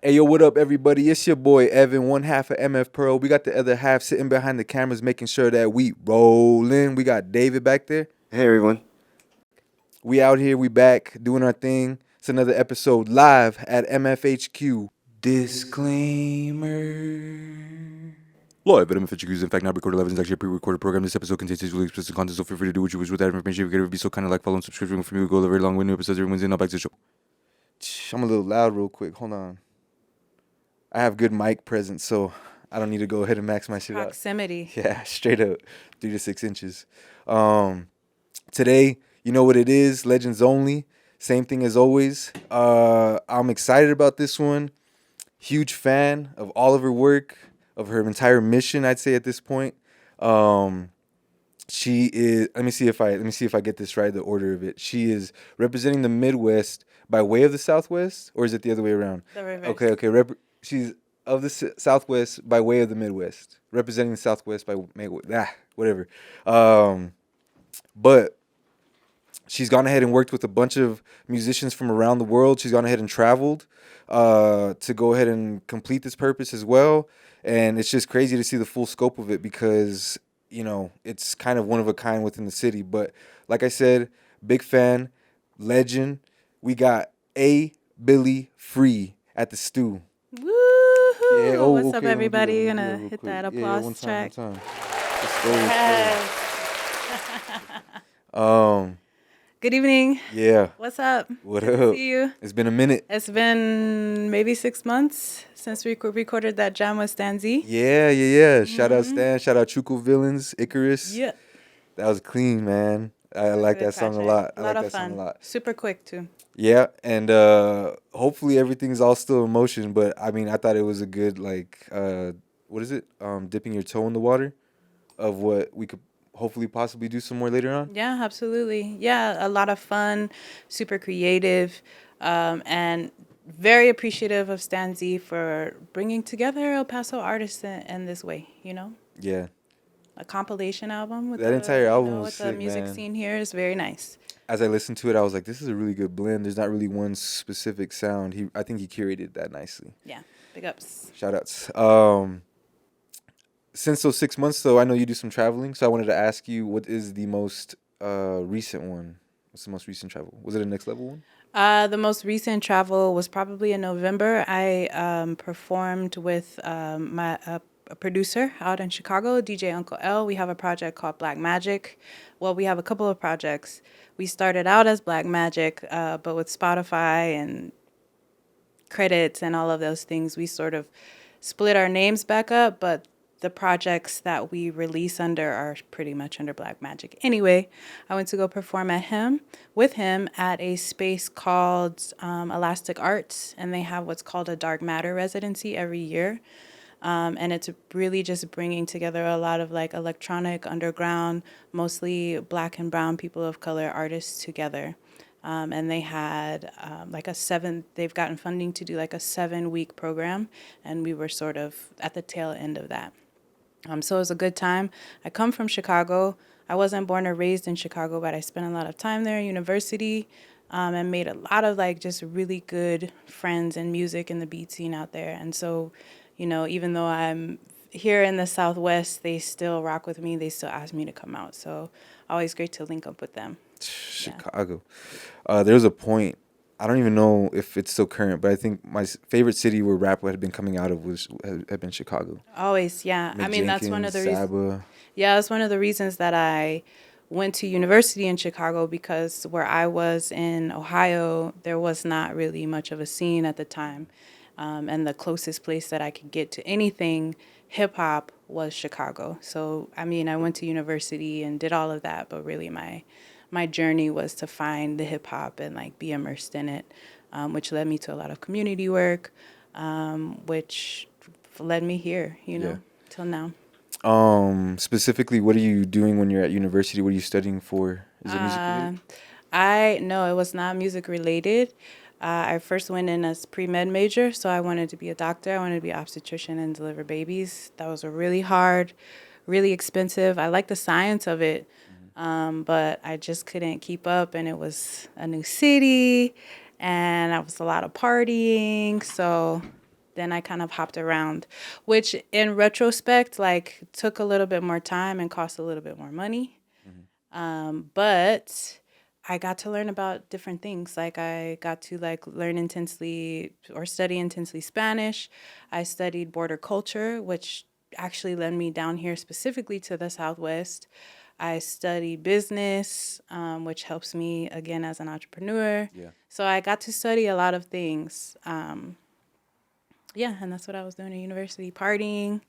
Hey, yo, what up, everybody? It's your boy, Evan, one half of MF Pearl. We got the other half sitting behind the cameras making sure that we rolling. We got David back there. Hey, everyone. We out here, we back, doing our thing. It's another episode live at MFHQ. Disclaimer. Live at MFHQ is in fact not recorded live. It's actually a pre-recorded program. This episode contains sexually explicit content, so feel free to do what you wish with that information. If you could be so kind of like, follow, and subscribe for me. We go very long with new episodes every Wednesday. Now back to the show. I'm a little loud real quick. Hold on. I have good mic presence, so I don't need to go ahead and max my shit out. Proximity. Yeah, straight up 3 to 6 inches. Today, you know what it is, Legends Only. Same thing as always. I'm excited about this one. Huge fan of all of her work, of her entire mission, I'd say at this point. She is, let me see if I get this right, the order of it. She is representing the Midwest by way of the Southwest, or is it the other way around? The reverse. Okay. She's of the Southwest by way of the Midwest, representing the Southwest by whatever. But she's gone ahead and worked with a bunch of musicians from around the world. She's gone ahead and traveled to go ahead and complete this purpose as well. And it's just crazy to see the full scope of it because, you know, it's kind of one of a kind within the city. But like I said, big fan, legend. We got Billi free at the stew. Woo! Yeah, What's up, everybody? You're gonna hit that applause track. One time. Yes. Good evening. Yeah. What's up? What Good up? to see you. It's been a minute. It's been maybe 6 months since we recorded that jam with Stan Z. Yeah. Shout out Stan. Shout out Chuku Villains, Icarus. Yeah. That was clean, man. I like that song a lot. I like that song a lot. Super quick too. Yeah, and hopefully everything's all still in motion. But I mean, I thought it was a good what is it? Dipping your toe in the water of what we could hopefully possibly do some more later on. Yeah, absolutely. Yeah, a lot of fun, super creative, and very appreciative of Stan Z for bringing together El Paso artists in this way. You know. Yeah. A compilation album with that entire album was with sick, the music man. scene here is very nice. As I listened to it, I was like, this is a really good blend. There's not really one specific sound. I think he curated that nicely. Yeah, big ups. Shout outs. Since those 6 months, though, I know you do some traveling, so I wanted to ask you, what is the most recent one? What's the most recent travel? Was it a next level one? The most recent travel was probably in November. I performed with a producer out in Chicago, DJ Uncle L. We have a project called Black Magic. Well, we have a couple of projects. We started out as Black Magic, but with Spotify and credits and all of those things, we sort of split our names back up, but the projects that we release under are pretty much under Black Magic. Anyway, I went to go perform with him at a space called Elastic Arts, and they have what's called a Dark Matter residency every year. And it's really just bringing together a lot of like electronic, underground, mostly Black and brown people of color artists together. And they had they've gotten funding to do like a 7-week program, and we were sort of at the tail end of that. So it was a good time. I come from Chicago. I wasn't born or raised in Chicago, but I spent a lot of time there, university, and made a lot of like just really good friends in music and the beat scene out there. And so, you know, even though I'm here in the Southwest, they still rock with me. They still ask me to come out. So always great to link up with them. Chicago. There was a point, I don't even know if it's still current, but I think my favorite city where rap had been coming out of had been Chicago. Always, yeah. Mick I mean, that's one of the reasons. Saba. Yeah, that's one of the reasons that I went to university in Chicago, because where I was in Ohio, there was not really much of a scene at the time. And the closest place that I could get to anything hip hop was Chicago. So, I mean, I went to university and did all of that, but really my journey was to find the hip hop and like be immersed in it, which led me to a lot of community work, which led me here, till now. Specifically, what are you doing when you're at university? What are you studying for? Is it music related? No, it was not music related. I first went in as pre-med major, so I wanted to be a doctor. I wanted to be an obstetrician and deliver babies. That was a really hard, really expensive. I like the science of it, but I just couldn't keep up, and it was a new city, and it was a lot of partying. So then I kind of hopped around, which in retrospect, like took a little bit more time and cost a little bit more money. But I got to learn about different things. Like I got to like learn intensely or study intensely Spanish. I studied border culture, which actually led me down here specifically to the Southwest. I study business, which helps me again as an entrepreneur. Yeah. So I got to study a lot of things. Yeah, and that's what I was doing at university, partying,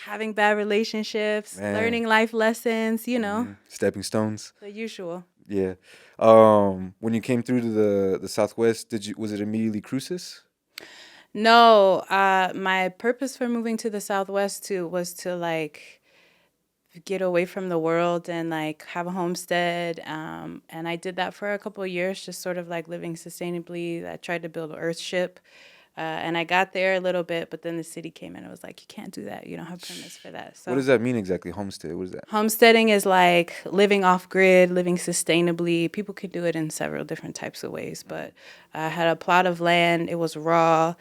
having bad relationships, Man. learning life lessons, you know, Stepping stones. the usual. Yeah. When you came through to the Southwest, was it immediately cruises? No, my purpose for moving to the Southwest too was to like get away from the world and like have a homestead. And I did that for a couple of years, just sort of like living sustainably. I tried to build an earthship. And I got there a little bit, but then the city came in and was like, you can't do that. You don't have permits for that. So What does that mean exactly? Homestead. What is that? homesteading is like living off grid, living sustainably. People could do it in several different types of ways, but I had a plot of land. It was raw.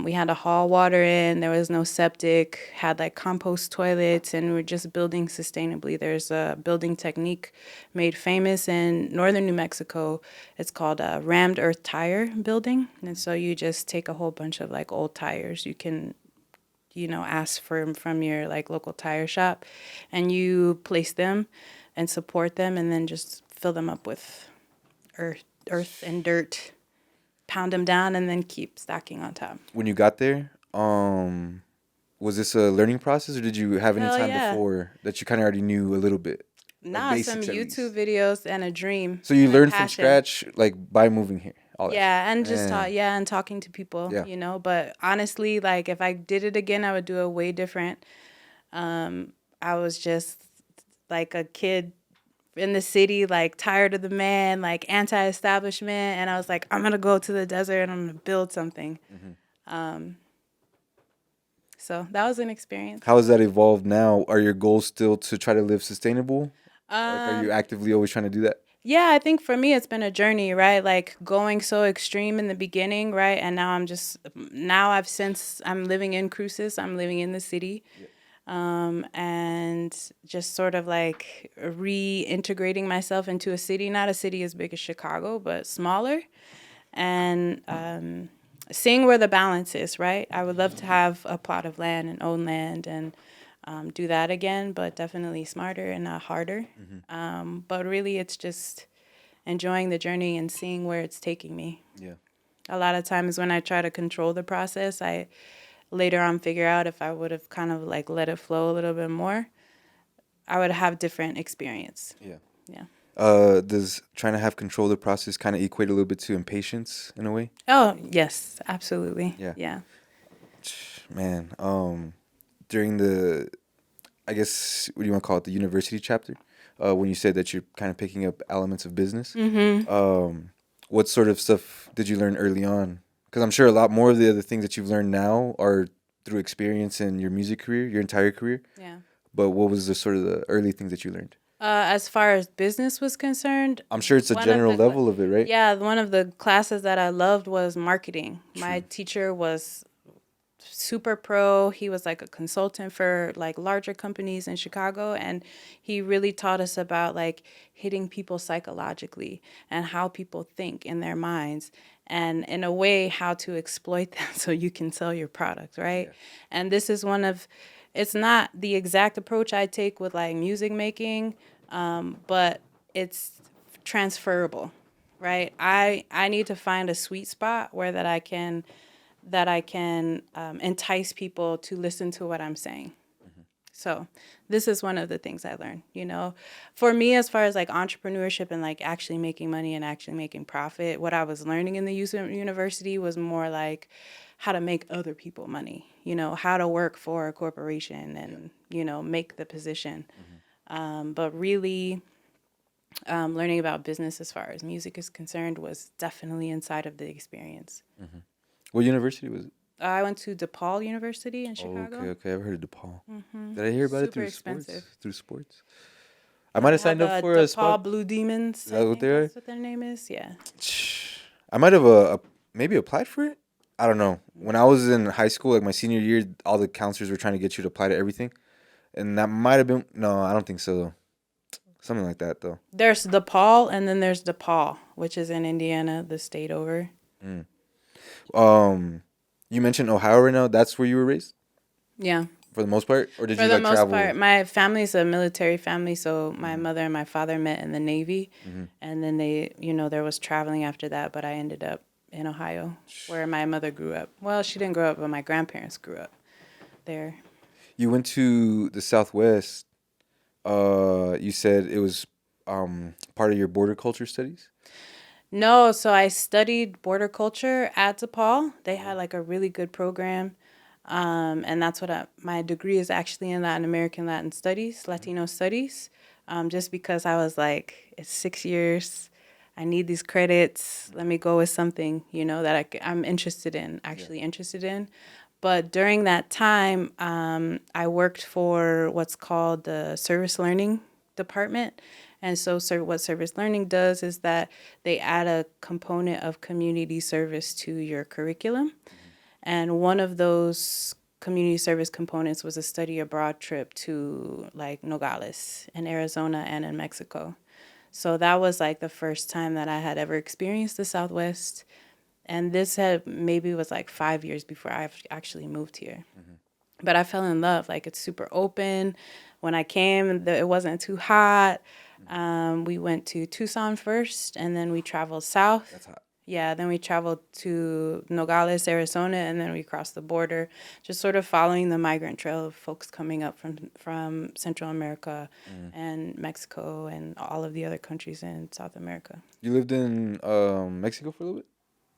We had to haul water in. There was no septic. Had like compost toilets, and we're just building sustainably. There's a building technique made famous in northern New Mexico. It's called a rammed earth tire building, and so you just take a whole bunch of like old tires. You can ask for 'em from your like local tire shop, and you place them and support them, and then just fill them up with earth and dirt, pound them down, and then keep stacking on top. When you got there, was this a learning process, or did you have any Hell time yeah. before that you kind of already knew a little bit? Nah, basics some at least. YouTube videos and a dream. So you and a learned from passion. scratch, like by moving here. All that Yeah, and just Man. and talking to people, Yeah. But honestly, like if I did it again, I would do it way different. I was just like a kid in the city, like tired of the man, like anti-establishment, and I was like, I'm gonna go to the desert and I'm gonna build something. So that was an experience. How has that evolved now? Are your goals still to try to live sustainable? Like, are you Um, actively always trying to do that? Yeah, I think for me it's been a journey, right? Like going so extreme in the beginning, right? And now I'm living in Cruces, I'm living in the city. And just sort of like reintegrating myself into a city, not a city as big as Chicago, but smaller. And seeing where the balance is, right? I would love to have a plot of land and own land and do that again, but definitely smarter and not harder. But really, it's just enjoying the journey and seeing where it's taking me. Yeah. A lot of times when I try to control the process, I later on figure out if I would have kind of like let it flow a little bit more, I would have different experience. Yeah. Yeah. Does trying to have control of the process kind of equate a little bit to impatience in a way? Oh, yes, absolutely. Yeah. Yeah. Man, during I guess, what do you want to call it, the university chapter, when you said that you're kind of picking up elements of business, what sort of stuff did you learn early on? Because I'm sure a lot more of the other things that you've learned now are through experience in your music career, your entire career. Yeah. But what was the sort of the early things that you learned? As far as business was concerned, I'm sure it's a one of general the level of it, right? yeah, one of the classes that I loved was marketing. My teacher was super pro. He was like a consultant for like larger companies in Chicago, and he really taught us about like hitting people psychologically and how people think in their minds, and in a way how to exploit them so you can sell your product, right? Yeah. And this is it's not the exact approach I take with like music making, but it's transferable, right? I need to find a sweet spot where that I can entice people to listen to what I'm saying. So this is one of the things I learned, for me, as far as like entrepreneurship and like actually making money and actually making profit, what I was learning in the university was more like how to make other people money, how to work for a corporation and, make the position. But really learning about business as far as music is concerned was definitely inside of the experience. What university was it? I went to DePaul University in Chicago. Okay. I've heard of DePaul. Did I hear about it Super through expensive. sports? Through sports? I might have signed up for a DePaul spot. Blue Demons. Is that what they are? That's what their name is. Yeah. I might have maybe applied for it. I don't know. When I was in high school, like my senior year, all the counselors were trying to get you to apply to everything, and that might have been no, I don't think so though. Something like that though. There's DePaul, and then there's DePaul, which is in Indiana, the state over. Mm. Um, you mentioned Ohio right now. That's where you were raised Yeah. for the most part, or did For you the like most travel? part, my family's a military family, so my Mm-hmm. mother and my father met in the Navy, Mm-hmm. and then they, there was traveling after that, but I ended up in Ohio, where my mother grew up. Well, she didn't grow up, but my grandparents grew up there. You went to the Southwest. You said it was part of your border culture studies. No, so I studied border culture at DePaul. They Mm-hmm. had like a really good program. And that's what my degree is actually in Latin American Latin Studies, Latino Studies. Just because I was like, it's 6 years. I need these credits. Let me go with something, that I'm interested in, Yeah. actually interested in. But during that time, I worked for what's called the service learning department. And so, what service learning does is that they add a component of community service to your curriculum. Mm-hmm. And one of those community service components was a study abroad trip to like Nogales in Arizona and in Mexico. So that was like the first time that I had ever experienced the Southwest. And this had maybe was like 5 years before I actually moved here. Mm-hmm. But I fell in love. Like it's super open. When I came, it wasn't too hot. We went to Tucson first, and then we traveled south. That's hot. Yeah, then we traveled to Nogales, Arizona, and then we crossed the border, just sort of following the migrant trail of folks coming up from Central America Mm. and Mexico and all of the other countries in South America. You lived in Mexico for a little bit.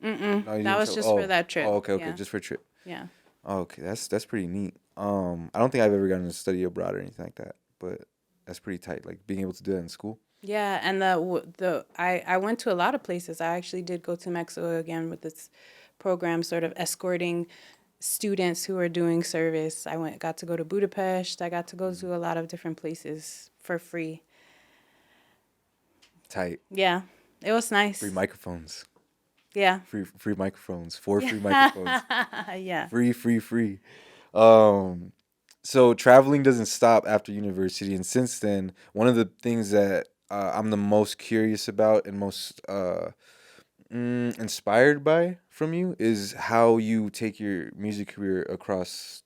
Mm-mm. No, you That didn't was travel. just for that Oh, trip. okay, okay, Yeah, just for a trip. yeah. Oh, okay, that's pretty neat. I don't think I've ever gotten to study abroad or anything like that, but that's pretty tight. Like being able to do that in school. Yeah, and I went to a lot of places. I actually did go to Mexico again with this program, sort of escorting students who are doing service. Got to go to Budapest. I got to go Mm. to a lot of different places for free. Tight. Yeah, it was Free nice. microphones. Yeah. Free microphones. Four free microphones. Yeah. Yeah. Free. Um, so traveling doesn't stop after university, and since then, one of the things that I'm the most curious about and most inspired by from you is how you take your music career across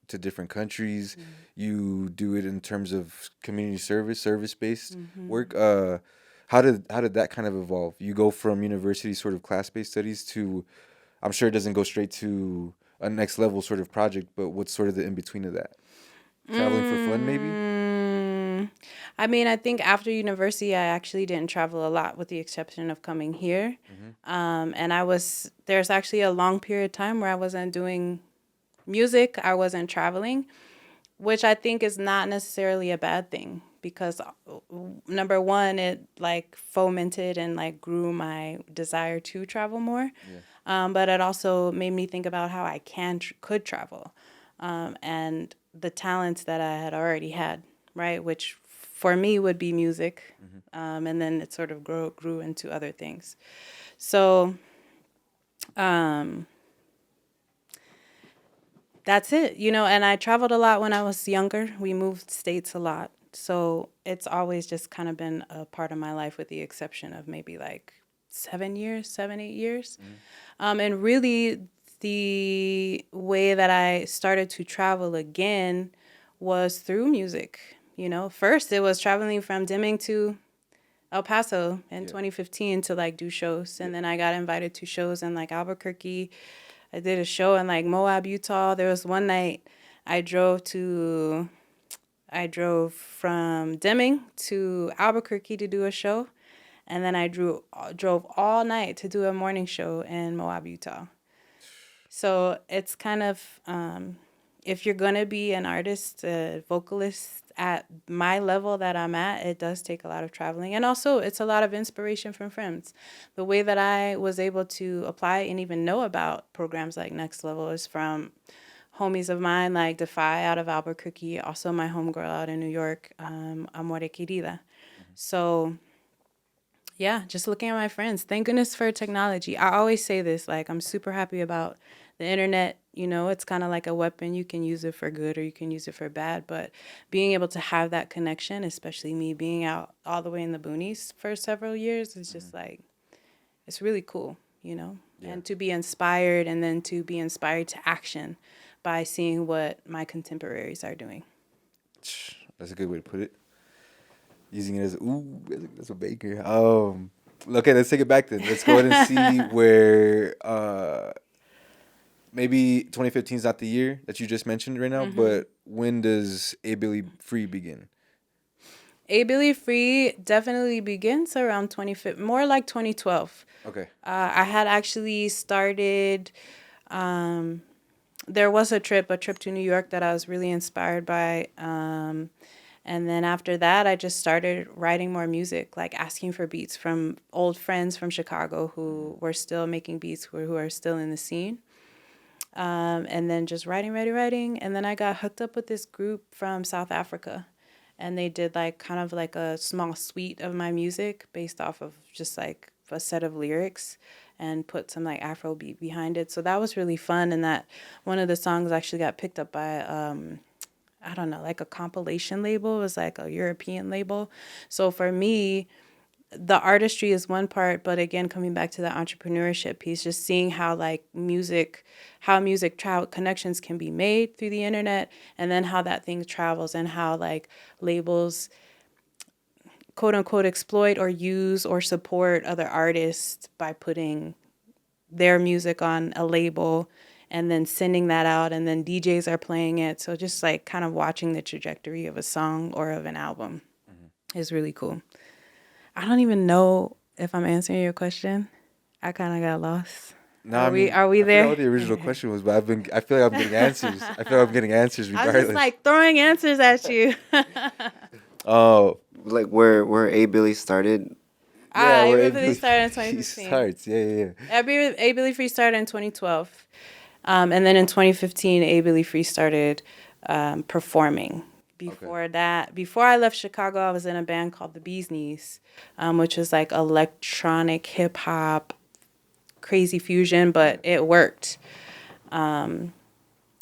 to different countries. You do it in terms of community service based work. How did that kind of evolve? You go from university sort of class based studies to, I'm sure it doesn't go straight to a next level sort of project, but what's sort of the in between of that? Traveling for fun, maybe. Mm, I mean, I think after university, I actually didn't travel a lot, with the exception of coming here. Mm-hmm. And there's actually a long period of time where I wasn't doing music, I wasn't traveling, which I think is not necessarily a bad thing because number one, it like fomented and like grew my desire to travel more. Yeah. But it also made me think about how I could travel, and the talents that I had already had, right? Which for me would be music, Mm-hmm. and then it sort of grew into other things. So um, that's it, And I traveled a lot when I was younger. We moved states a lot, so it's always just kind of been a part of my life, with the exception of maybe like 7 years, 8 years. And really, the way that I started to travel again was through music. First it was traveling from Deming to El Paso in Yeah. 2015 to like do shows. And Yeah. then I got invited to shows in like Albuquerque. I did a show in like Moab, Utah. There was one night I drove from Deming to Albuquerque to do a show. And then I drove all night to do a morning show in Moab, Utah. So it's kind of, if you're going to be an artist, a vocalist at my level that I'm at, it does take a lot of traveling. And also, it's a lot of inspiration from friends. The way that I was able to apply and even know about programs like Next Level is from homies of mine like Defy out of Albuquerque, also my homegirl out in New York, Amore Querida. So Yeah, just looking at my friends. Thank goodness for technology. I always say this, like, I'm super happy about the internet. You know, it's kind of like a weapon. You can use it for good or you can use it for bad. But being able to have that connection, especially me being out all the way in the boonies for several years, is just like, it's really cool, you know? Yeah. And to be inspired and then to be inspired to action by seeing what my contemporaries are doing. That's a good way to put it. Using it as ooh, that's a baker. Okay, let's take it back then. Let's go ahead and see where maybe 2015 is not the year that you just mentioned right now, but when does A Billy Free begin? A Billy Free definitely begins around 2015, more like 2012. Okay. I had actually started. There was a trip to New York that I was really inspired by. And then after that, I just started writing more music, like asking for beats from old friends from Chicago who were still making beats, who are still in the scene. And then just writing. And then I got hooked up with this group from South Africa. And they did like kind of like a small suite of my music based off of just like a set of lyrics and put some like Afro beat behind it. So that was really fun. And that one of the songs actually got picked up by, I don't know, like a compilation label. It was like a European label. So for me, the artistry is one part, but again, coming back to the entrepreneurship piece, just seeing how like music travel connections can be made through the internet, and then how that thing travels and how like labels quote unquote exploit or use or support other artists by putting their music on a label and then sending that out, and then DJs are playing it. So just like kind of watching the trajectory of a song or of an album is really cool. I don't even know if I'm answering your question. I kind of got lost. No, I mean, Are we I forgot there? what the original question was, but I feel like I'm getting answers. I feel like I'm getting answers I was just regardless. like throwing answers at you. Oh, Like where A Billy started. yeah, I where A really Billy started in Free 2015. starts. Yeah. A Billy Free started in 2012. And then in 2015, A Billy Free started performing. Before I left Chicago, I was in a band called the Bee's Knees, which was like electronic hip hop, crazy fusion, but it worked. Then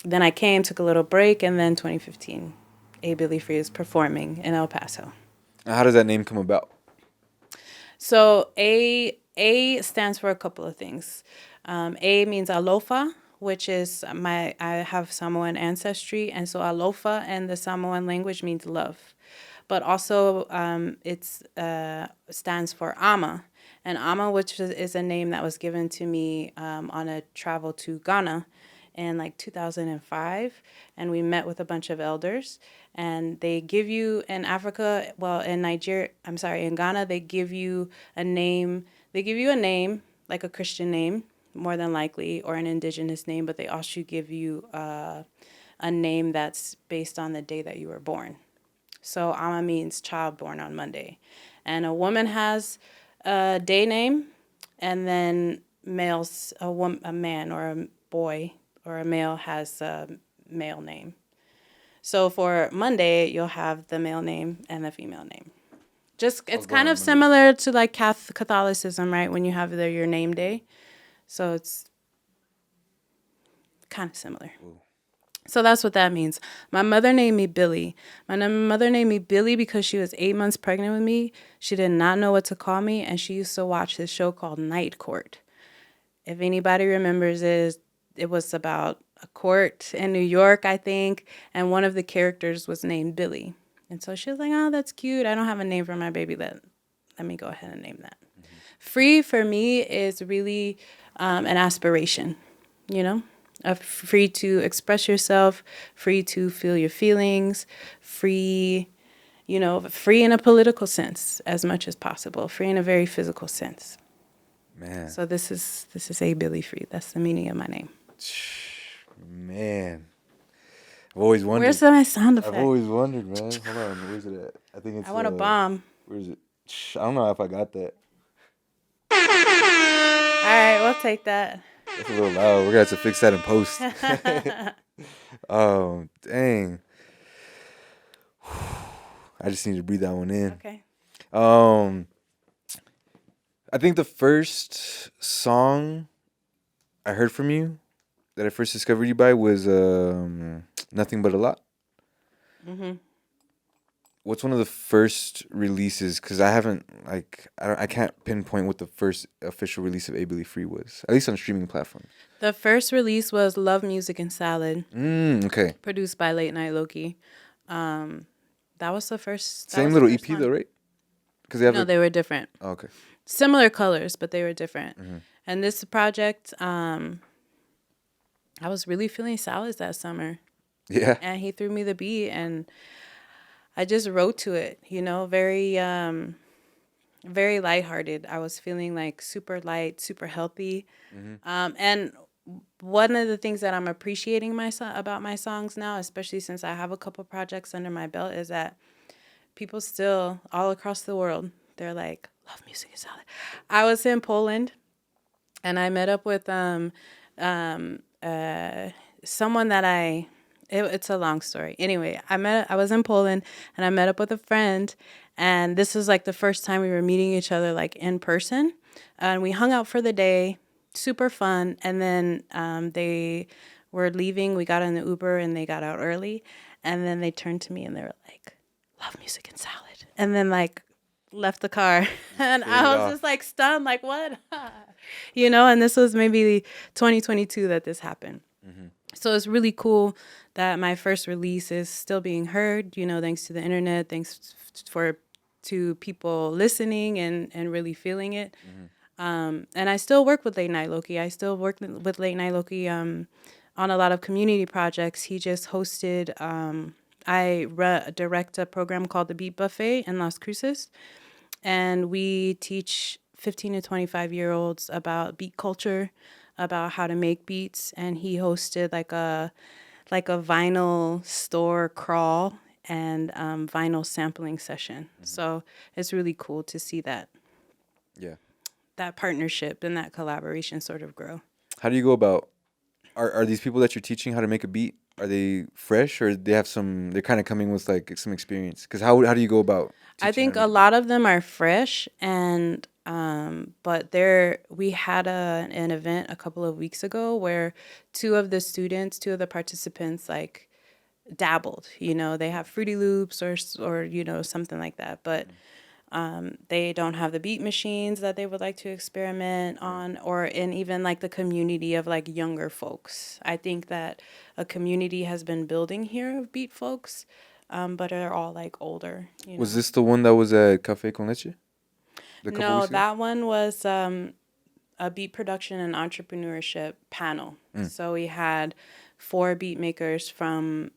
I came, took a little break, and then 2015, A Billy Free is performing in El Paso. How does that name come about? So A stands for a couple of things. A means alofa, which is I have Samoan ancestry, and so alofa in the Samoan language means love, but also it's stands for ama, and ama, which is a name that was given to me on a travel to Ghana in like 2005, and we met with a bunch of elders, and they give you in Africa, well, in Nigeria, I'm sorry, in Ghana, they give you a name. They give you a name, like a Christian name, more than likely, or an indigenous name, but they also give you a name that's based on the day that you were born. So Ama means child born on Monday. And a woman has a day name, and then a man or a boy or a male has a male name. So for Monday, you'll have the male name and the female name. Just it's kind of similar to like Catholicism, right? When you have your name day. So it's kind of similar. Ooh. So that's what that means. My mother named me Billy. Mother named me Billy because she was 8 months pregnant with me. She did not know what to call me, and she used to watch this show called Night Court. If anybody remembers it was about a court in New York, I think, and one of the characters was named Billy. And so she was like, oh, that's cute. I don't have a name for my baby. Let me go ahead and name that. Free for me is really an aspiration, you know? Free to express yourself, free to feel your feelings, free, free in a political sense as much as possible, free in a very physical sense. Man. So this is A Billy Free. That's the meaning of my name. Man. I've always wondered. Where's my sound effect? I've always wondered, man. Hold on. Where's it at? I think it's. I want a bomb. Where is it? I don't know if I got that. All right, we'll take that. That's a little loud. We're gonna have to fix that in post. Oh, dang. I just need to breathe that one in. Okay. I think the first song I heard from you that I first discovered you by was Nothing But a Lot. Mm-hmm. What's one of the first releases? Because I haven't I can't pinpoint what the first official release of A Billy Free was. At least on streaming platforms. The first release was Love, Music, and Salad, Okay. produced by Late Night Loki. That was the first. That Same was the little first EP one. though, right? Because they have No, they were different. oh, okay. Similar colors, but they were different. Mm-hmm. And this project, I was really feeling salads that summer, Yeah. and he threw me the beat, and I just wrote to it. Very, very lighthearted. I was feeling like super light, super healthy. And one of the things that I'm appreciating about my songs now, especially since I have a couple projects under my belt, is that people still all across the world, they're like, love music and salad. I was in Poland, and I met up with someone that it's a long story. Anyway, I was in Poland, and I met up with a friend, and this was like the first time we were meeting each other like in person, and we hung out for the day, super fun. And then they were leaving. We got in the Uber, and they got out early, and then they turned to me and they were like, love music and salad, and then like left the car. And I was just like stunned, like what? And this was maybe 2022 that this happened. So it's really cool that my first release is still being heard, thanks to the internet, thanks to people listening and really feeling it. And I still work with Late Night Loki. I still work with Late Night Loki on a lot of community projects. He just hosted, I direct a program called the Beat Buffet in Las Cruces. And we teach 15 to 25-year-olds about beat culture, about how to make beats. And he hosted like a vinyl store crawl and vinyl sampling session. So it's really cool to see that partnership and that collaboration sort of grow. How do you go about? Are these people that you're teaching how to make a beat? Are they fresh, or they have some? They're kind of coming with like some experience. Because how do you go about? I think how to a lot of them are fresh, and but we had an event a couple of weeks ago where two of the participants like dabbled. They have Fruity Loops or something like that, but they don't have the beat machines that they would like to experiment on, or in even like the community of like younger folks. I think that a community has been building here of beat folks, but they're all like older. Was this the one that was at Café con Leche? No, that one was a beat production and entrepreneurship panel. So we had 4 beat makers from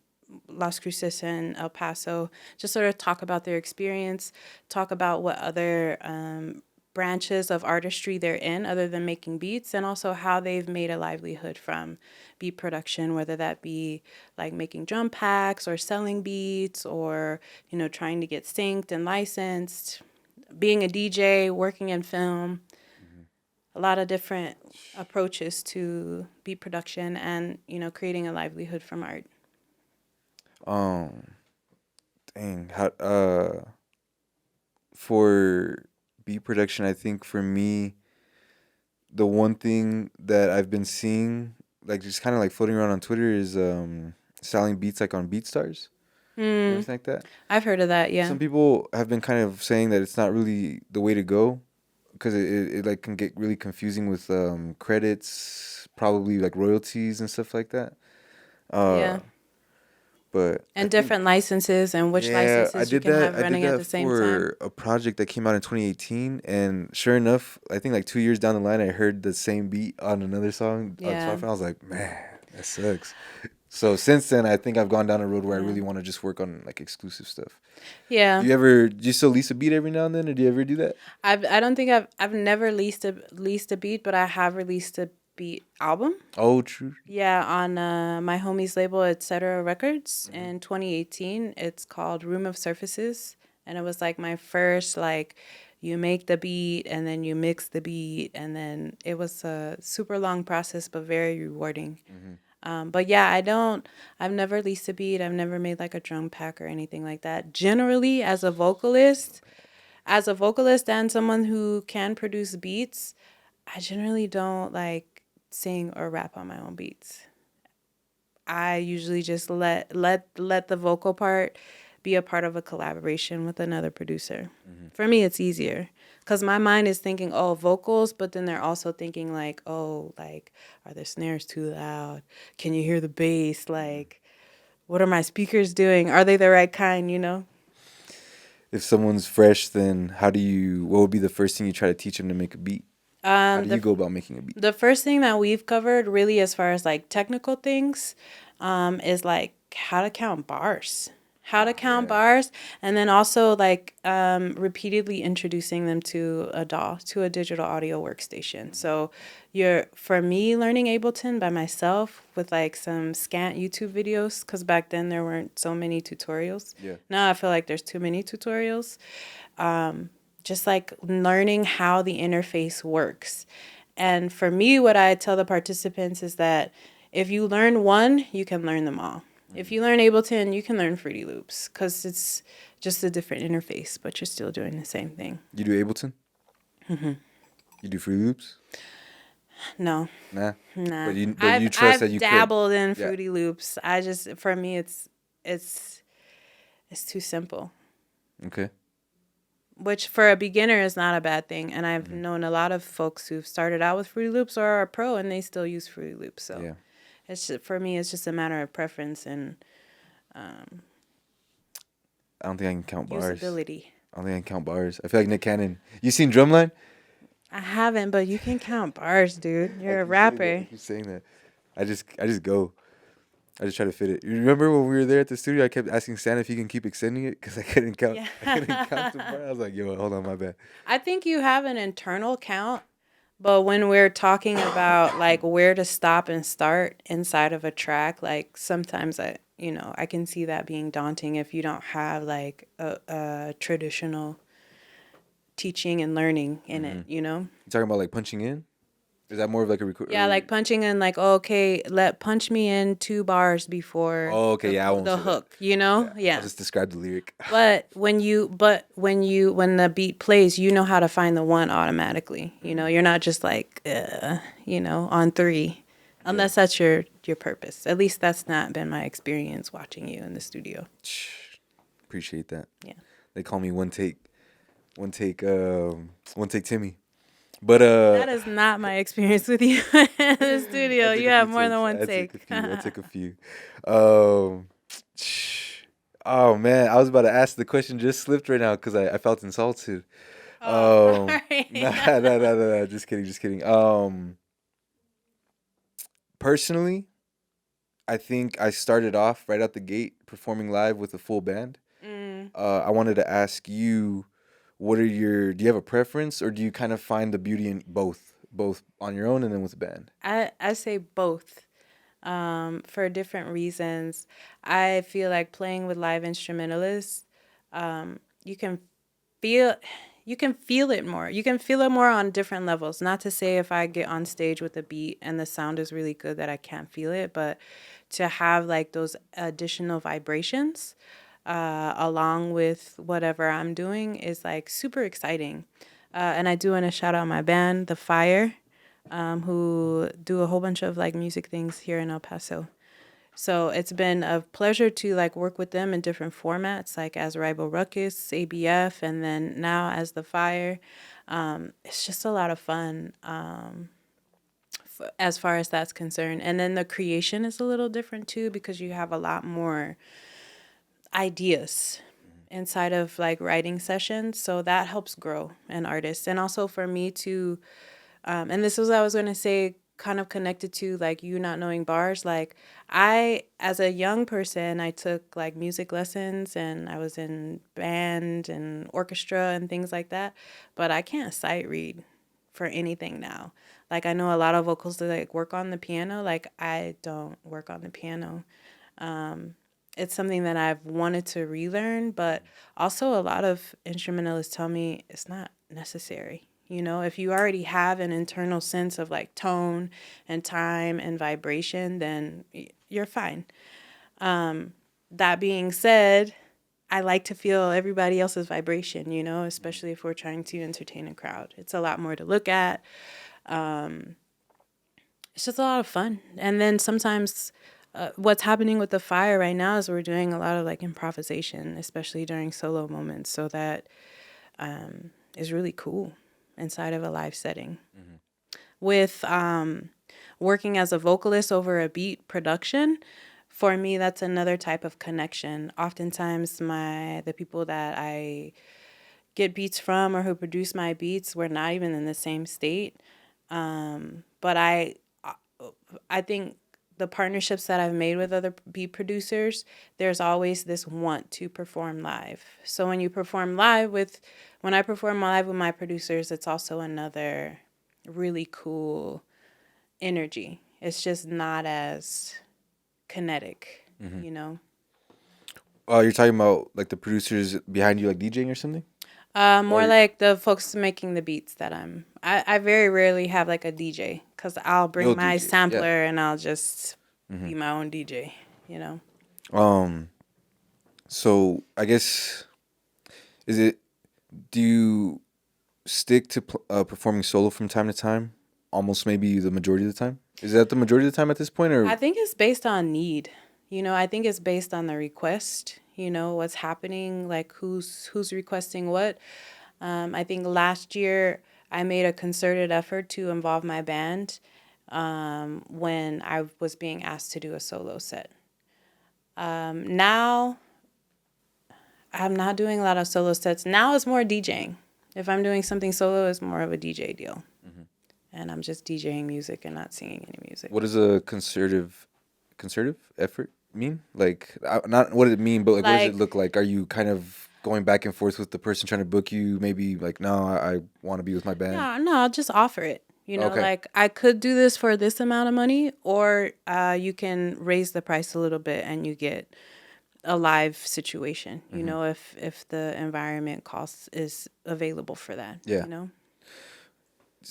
Las Cruces and El Paso just sort of talk about their experience, talk about what other branches of artistry they're in other than making beats, and also how they've made a livelihood from beat production, whether that be like making drum packs or selling beats or, trying to get synced and licensed, being a DJ, working in film. A lot of different approaches to beat production and, creating a livelihood from art. Dang. For beat production, I think for me, the one thing that I've been seeing, like just kind of like floating around on Twitter, is selling beats like on BeatStars. Everything like that. I've heard of that, yeah. Some people have been kind of saying that it's not really the way to go, because it like can get really confusing with credits, probably like royalties and stuff like that. Yeah. But And different licenses and which licenses you can have running at the same time. For a project that came out in 2018, and sure enough, I think like 2 years down the line, I heard the same beat on another song on Spotify. I was like, man, that sucks. So since then, I think I've gone down a road where I really want to just work on like exclusive stuff. Yeah. Do you still lease a beat every now and then, or do you ever do that? I don't think I've never leased a beat, but I have released a beat album. Oh, true. Yeah, on my homie's label, Etc. Records, in 2018. It's called Room of Surfaces, and it was like my first like, you make the beat and then you mix the beat, and then it was a super long process but very rewarding. But yeah, I've never leased a beat. I've never made like a drum pack or anything like that. Generally, as a vocalist, as a vocalist and someone who can produce beats, I generally don't like sing or rap on my own beats. I usually just let the vocal part be a part of a collaboration with another producer. For me, it's easier because my mind is thinking, oh, vocals, but then they're also thinking like, oh, like, are the snares too loud? Can you hear the bass? Like, what are my speakers doing? Are they the right kind? You know? If someone's fresh, then what would be the first thing you try to teach them to make a beat? How do you go about making a beat? The first thing that we've covered, really, as far as like technical things, is like how to count bars, and then also like repeatedly introducing them to a DAW, to a digital audio workstation. So for me, learning Ableton by myself with like some scant YouTube videos, because back then there weren't so many tutorials. Yeah. Now I feel like there's too many tutorials. Just like learning how the interface works. And for me, what I tell the participants is that if you learn one, you can learn them all. If you learn Ableton, you can learn Fruity Loops because it's just a different interface, but you're still doing the same thing. You do Ableton? Mm-hmm. You do Fruity Loops? No. Nah. Nah. But you trust that you I've dabbled in Yeah. Fruity Loops. For me, it's too simple. Okay. Which for a beginner is not a bad thing. And I've known a lot of folks who've started out with Fruity Loops or are a pro and they still use Fruity Loops. So Yeah. for me, it's just a matter of preference and I don't think I can count bars. usability. I don't think I can count bars. I feel like Nick Cannon. You seen Drumline? I haven't, but you can count bars, dude. You're a I rapper. keep saying that. I just go. I just try to fit it. You remember when we were there at the studio? I kept asking Santa if he can keep extending it because I couldn't count. Yeah. I couldn't count the bar. I was like, "Yo, hold on, my bad." I think you have an internal count, but when we're talking about like where to stop and start inside of a track, like sometimes I can see that being daunting if you don't have like a traditional teaching and learning in it, you know? You talking about like punching in? Is that more of like a record? Yeah, like punching in, like, oh, okay, punch me in 2 bars before Oh, okay, yeah, I won't the say hook, you know? Yeah. I'll just describe the lyric. But when the beat plays, you know how to find the one automatically. You know, you're not just like, on 3, unless that's your purpose. At least that's not been my experience watching you in the studio. Appreciate that. Yeah. They call me one take Timmy. But That is not my experience with you in the studio. You have more than one take. I took a few. Oh man, I was about to ask the question, just slipped right now because I felt insulted. Sorry. Nah, just kidding. Personally, I think I started off right out the gate performing live with a full band. I wanted to ask you, do you have a preference, or do you kind of find the beauty in both on your own and then with the band? I say both. For different reasons. I feel like playing with live instrumentalists, you can feel it more. You can feel it more on different levels. Not to say if I get on stage with a beat and the sound is really good that I can't feel it, but to have like those additional vibrations along with whatever I'm doing is like super exciting. And I do want to shout out my band, The Fire, who do a whole bunch of like music things here in El Paso. So it's been a pleasure to like work with them in different formats, like as Rival Ruckus, ABF, and then now as The Fire. It's just a lot of fun as far as that's concerned. And then the creation is a little different too because you have a lot more ideas inside of like writing sessions. So that helps grow an artist. And also for me to and this is what I was going to say, kind of connected to like you not knowing bars. Like as a young person, I took like music lessons and I was in band and orchestra and things like that. But I can't sight read for anything now. Like I know a lot of vocals that like work on the piano. Like I don't work on the piano. It's something that I've wanted to relearn, but also a lot of instrumentalists tell me it's not necessary. You know, if you already have an internal sense of like tone and time and vibration, then you're fine. That being said, I like to feel everybody else's vibration, you know, especially if we're trying to entertain a crowd. It's a lot more to look at. Um, it's just a lot of fun. And then sometimes what's happening with the fire right now is we're doing a lot of like improvisation, especially during solo moments. So that is really cool inside of a live setting. With working as a vocalist over a beat production, for me, that's another type of connection. Oftentimes, the people that I get beats from or who produce my beats, we're not even in the same state. But I think the partnerships that I've made with other beat producers, there's always this want to perform live. So when I perform live with my producers, it's also another really cool energy. It's just not as kinetic, you know? You're talking about like the producers behind you, like DJing or something? More like the folks making the beats that I very rarely have like a DJ because I'll bring You'll my DJ, sampler yeah. and I'll just be my own DJ, you know? So I guess is it? Do you stick to performing solo from time to time? Almost maybe the majority of the time. Is that the majority of the time at this point, I or think it's based on need. You know, I think it's based on the request, you know, what's happening, like who's requesting what. I think last year I made a concerted effort to involve my band when I was being asked to do a solo set. Now I'm not doing a lot of solo sets. Now it's more DJing. If I'm doing something solo, it's more of a DJ deal. And I'm just DJing music and not singing any music. what does a concerted effort mean? Like, not what does it mean, but like, what does it Like, look like? Are you kind of going back and forth with the person trying to book you? Maybe like, no, I want to be with my band. no, I'll just offer it. You know, Okay. like I could do this for this amount of money, or you can raise the price a little bit and you get a live situation. You know, if the environment cost is available for that. Yeah. You know.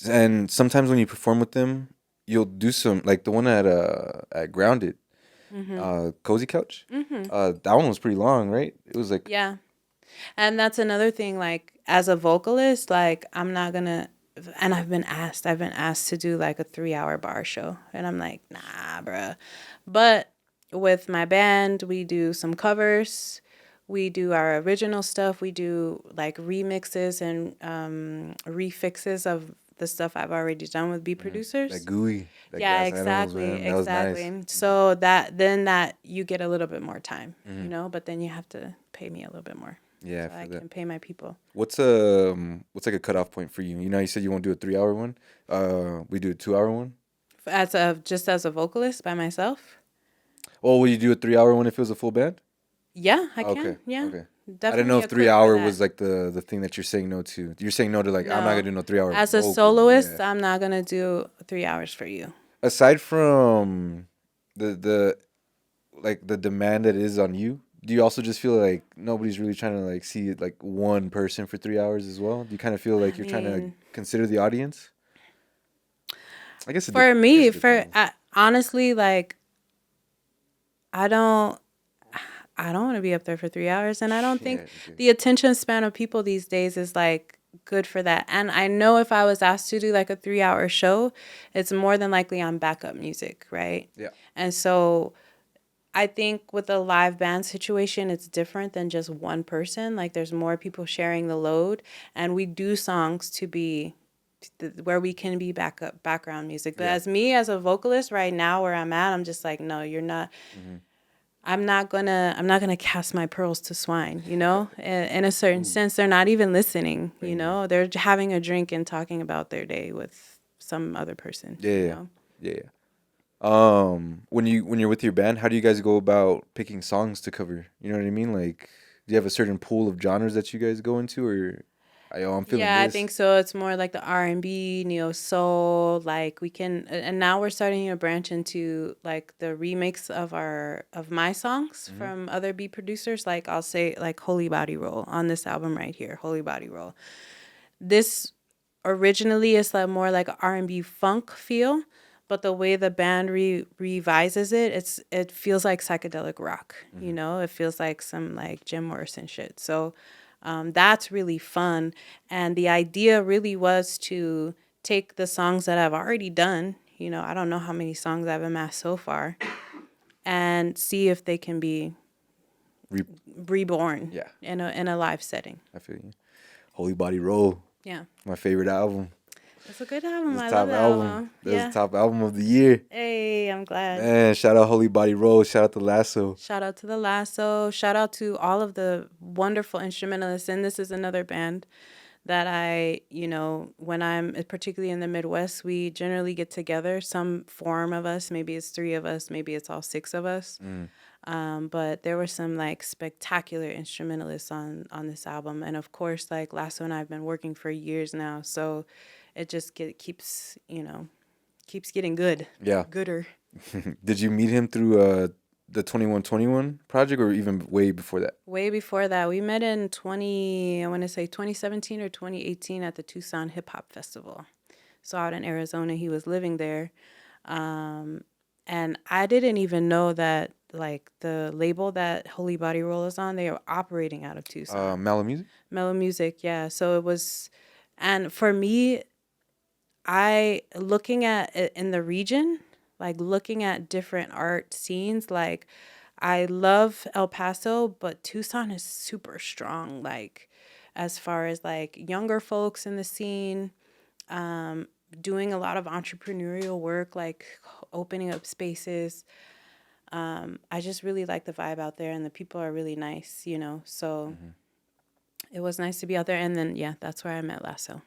And sometimes when you perform with them, you'll do some like the one at Grounded, Cozy Couch. That one was pretty long, right? It was like Yeah. And that's another thing, like as a vocalist, like I'm not gonna and I've been asked to do like a 3 hour bar show. And I'm like, nah, bruh. But with my band, we do some covers, we do our original stuff, we do like remixes and refixes of the stuff I've already done with beat that producers. gooey, that Yeah, glass animals, exactly, man. That was nice. exactly. So that you get a little bit more time, you know, but then you have to pay me a little bit more Yeah, so for I that. can pay my people. What's like a cutoff point for you? You know, you said you won't do a 3 hour one. We do a 2 hour one. Just as a vocalist by myself. Oh, will you do a 3 hour one if it was a full band? Yeah, I Okay, can. Yeah, okay. I didn't know definitely if a three clip for hour that. was like the thing that you're saying no to. You're saying no to like I'm not gonna No, do no 3 hour as a vocal. soloist, Yeah. I'm not gonna do 3 hours for you. Aside from the like the demand that is on you, do you also just feel like nobody's really trying to like see like one person for 3 hours as well? Do you kind of feel I like you're trying to mean, consider the audience? I guess for I guess me, it depends. honestly, like I don't. I don't want to be up there for 3 hours. And I don't Yeah. think Okay. the attention span of people these days is like good for that. And I know if I was asked to do like a 3 hour show, it's more than likely on backup music, right? Yeah. And so I think with a live band situation, it's different than just one person. Like there's more people sharing the load. And we do songs to be where we can be backup background music. But Yeah. as me as a vocalist right now where I'm at, I'm just like, no, you're not. I'm not gonna cast my pearls to swine, you know? In a certain sense, they're not even listening, you know? They're having a drink and talking about their day with some other person, Yeah. you Yeah. know? Yeah. Yeah. When you're with your band, how do you guys go about picking songs to cover? You know what I mean? Like, do you have a certain pool of genres that you guys go into, or I'm feeling Yeah, I this? think so. It's more like the R&B, neo soul, like we can and now we're starting to branch into like the remix of my songs from other beat producers. Like I'll say like Holy Body Roll on this album right here, Holy Body Roll. This originally is like more like a R&B funk feel, but the way the band revises it, it feels like psychedelic rock. You know, it feels like some like Jim Morrison shit. So that's really fun. And the idea really was to take the songs that I've already done. You know, I don't know how many songs I've amassed so far, and see if they can be Re- reborn Yeah. in a live setting. I feel you. Holy Body Roll, Yeah. my favorite album. It's a good album. It's I the love top that album. album. That's Yeah. the top album of the year. Hey, I'm glad. Man, shout out Holy Body Roll. Shout out to Lasso. Shout out to the Lasso. Shout out to all of the wonderful instrumentalists. And this is another band that I, you know, when I'm particularly in the Midwest, we generally get together, some form of us. Maybe it's 3 of us, maybe it's all 6 of us. But there were some like spectacular instrumentalists on this album. And of course, like Lasso and I have been working for years now. So it just keeps, you know, keeps getting good. Yeah. Gooder. Did you meet him through the 2121 project or even way before that? Way before that. We met in 2017 or 2018 at the Tucson Hip Hop Festival. So out in Arizona, he was living there. And I didn't even know that like the label that Holy Body Roll is on, they are operating out of Tucson. Mellow Music? Mellow Music, yeah. So it was, and for me, looking at it in the region, like looking at different art scenes, like I love El Paso, but Tucson is super strong, like as far as like younger folks in the scene, doing a lot of entrepreneurial work, like opening up spaces. I just really like the vibe out there, and the people are really nice, you know. So it was nice to be out there. And then, yeah, that's where I met Lasso.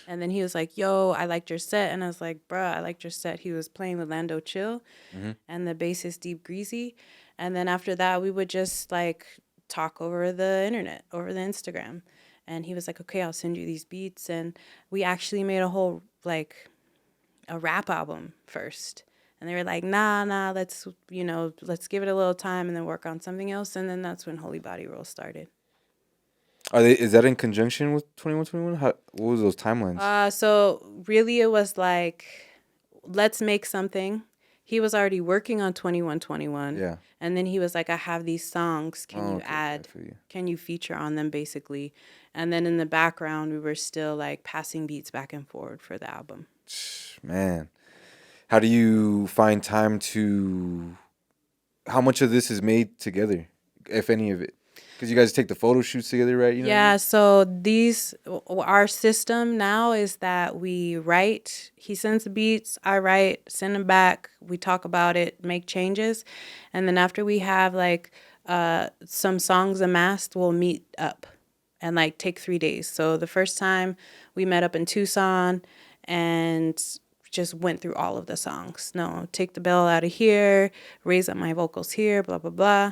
And then he was like, yo, I liked your set. And I was like, bruh, I liked your set. He was playing with Lando Chill and the bassist Deep Greasy. And then after that, we would just like talk over the internet, over the Instagram. And he was like, okay, I'll send you these beats. And we actually made a whole, like, a rap album first. And they were like, nah, let's give it a little time and then work on something else. And then that's when Holy Body Roll started. Is that in conjunction with 2121? What was those timelines? So really it was like, let's make something. He was already working on 2121. Yeah. And then he was like, I have these songs. Can you Okay, add? I feel you. Can you feature on them, basically? And then in the background, we were still like passing beats back and forward for the album. Man, how do you find time to? How much of this is made together, if any of it? Because you guys take the photo shoots together, right? You know Yeah, so our system now is that we write, he sends the beats, I write, send them back, we talk about it, make changes. And then after we have like some songs amassed, we'll meet up and like take 3 days. So the first time we met up in Tucson and just went through all of the songs. No, take the bell out of here, raise up my vocals here, blah, blah, blah.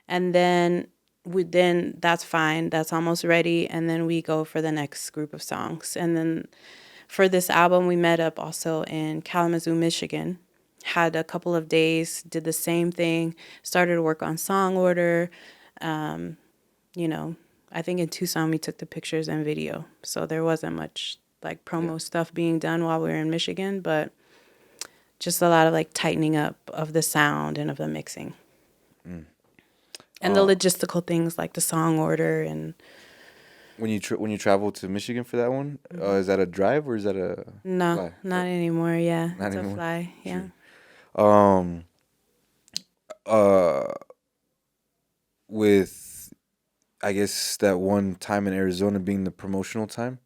And then that's fine, that's almost ready, and then we go for the next group of songs. And then for this album we met up also in Kalamazoo, Michigan, had a couple of days, did the same thing, started to work on song order. You know, I think in Tucson we took the pictures and video, so there wasn't much like promo stuff being done while we were in Michigan, but just a lot of like tightening up of the sound and of the mixing. And the logistical things like the song order. And when you travel to Michigan for that one, is that a drive or is that a no, fly? not anymore. Yeah, Not it's anymore? a fly. Yeah. With I guess that one time in Arizona being the promotional time,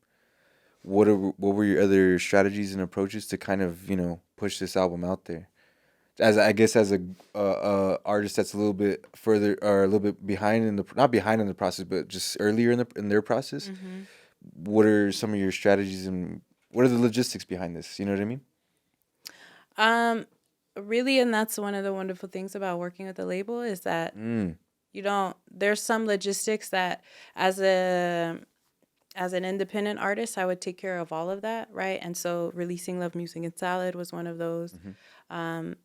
what were your other strategies and approaches to kind of push this album out there? As a artist that's a little bit further or a little bit behind not behind in the process, but just earlier in their process. What are some of your strategies and what are the logistics behind this? You know what I mean? Really, and that's one of the wonderful things about working with a label is that there's some logistics that as an independent artist, I would take care of all of that, right? And so releasing Love Music and Salad was one of those.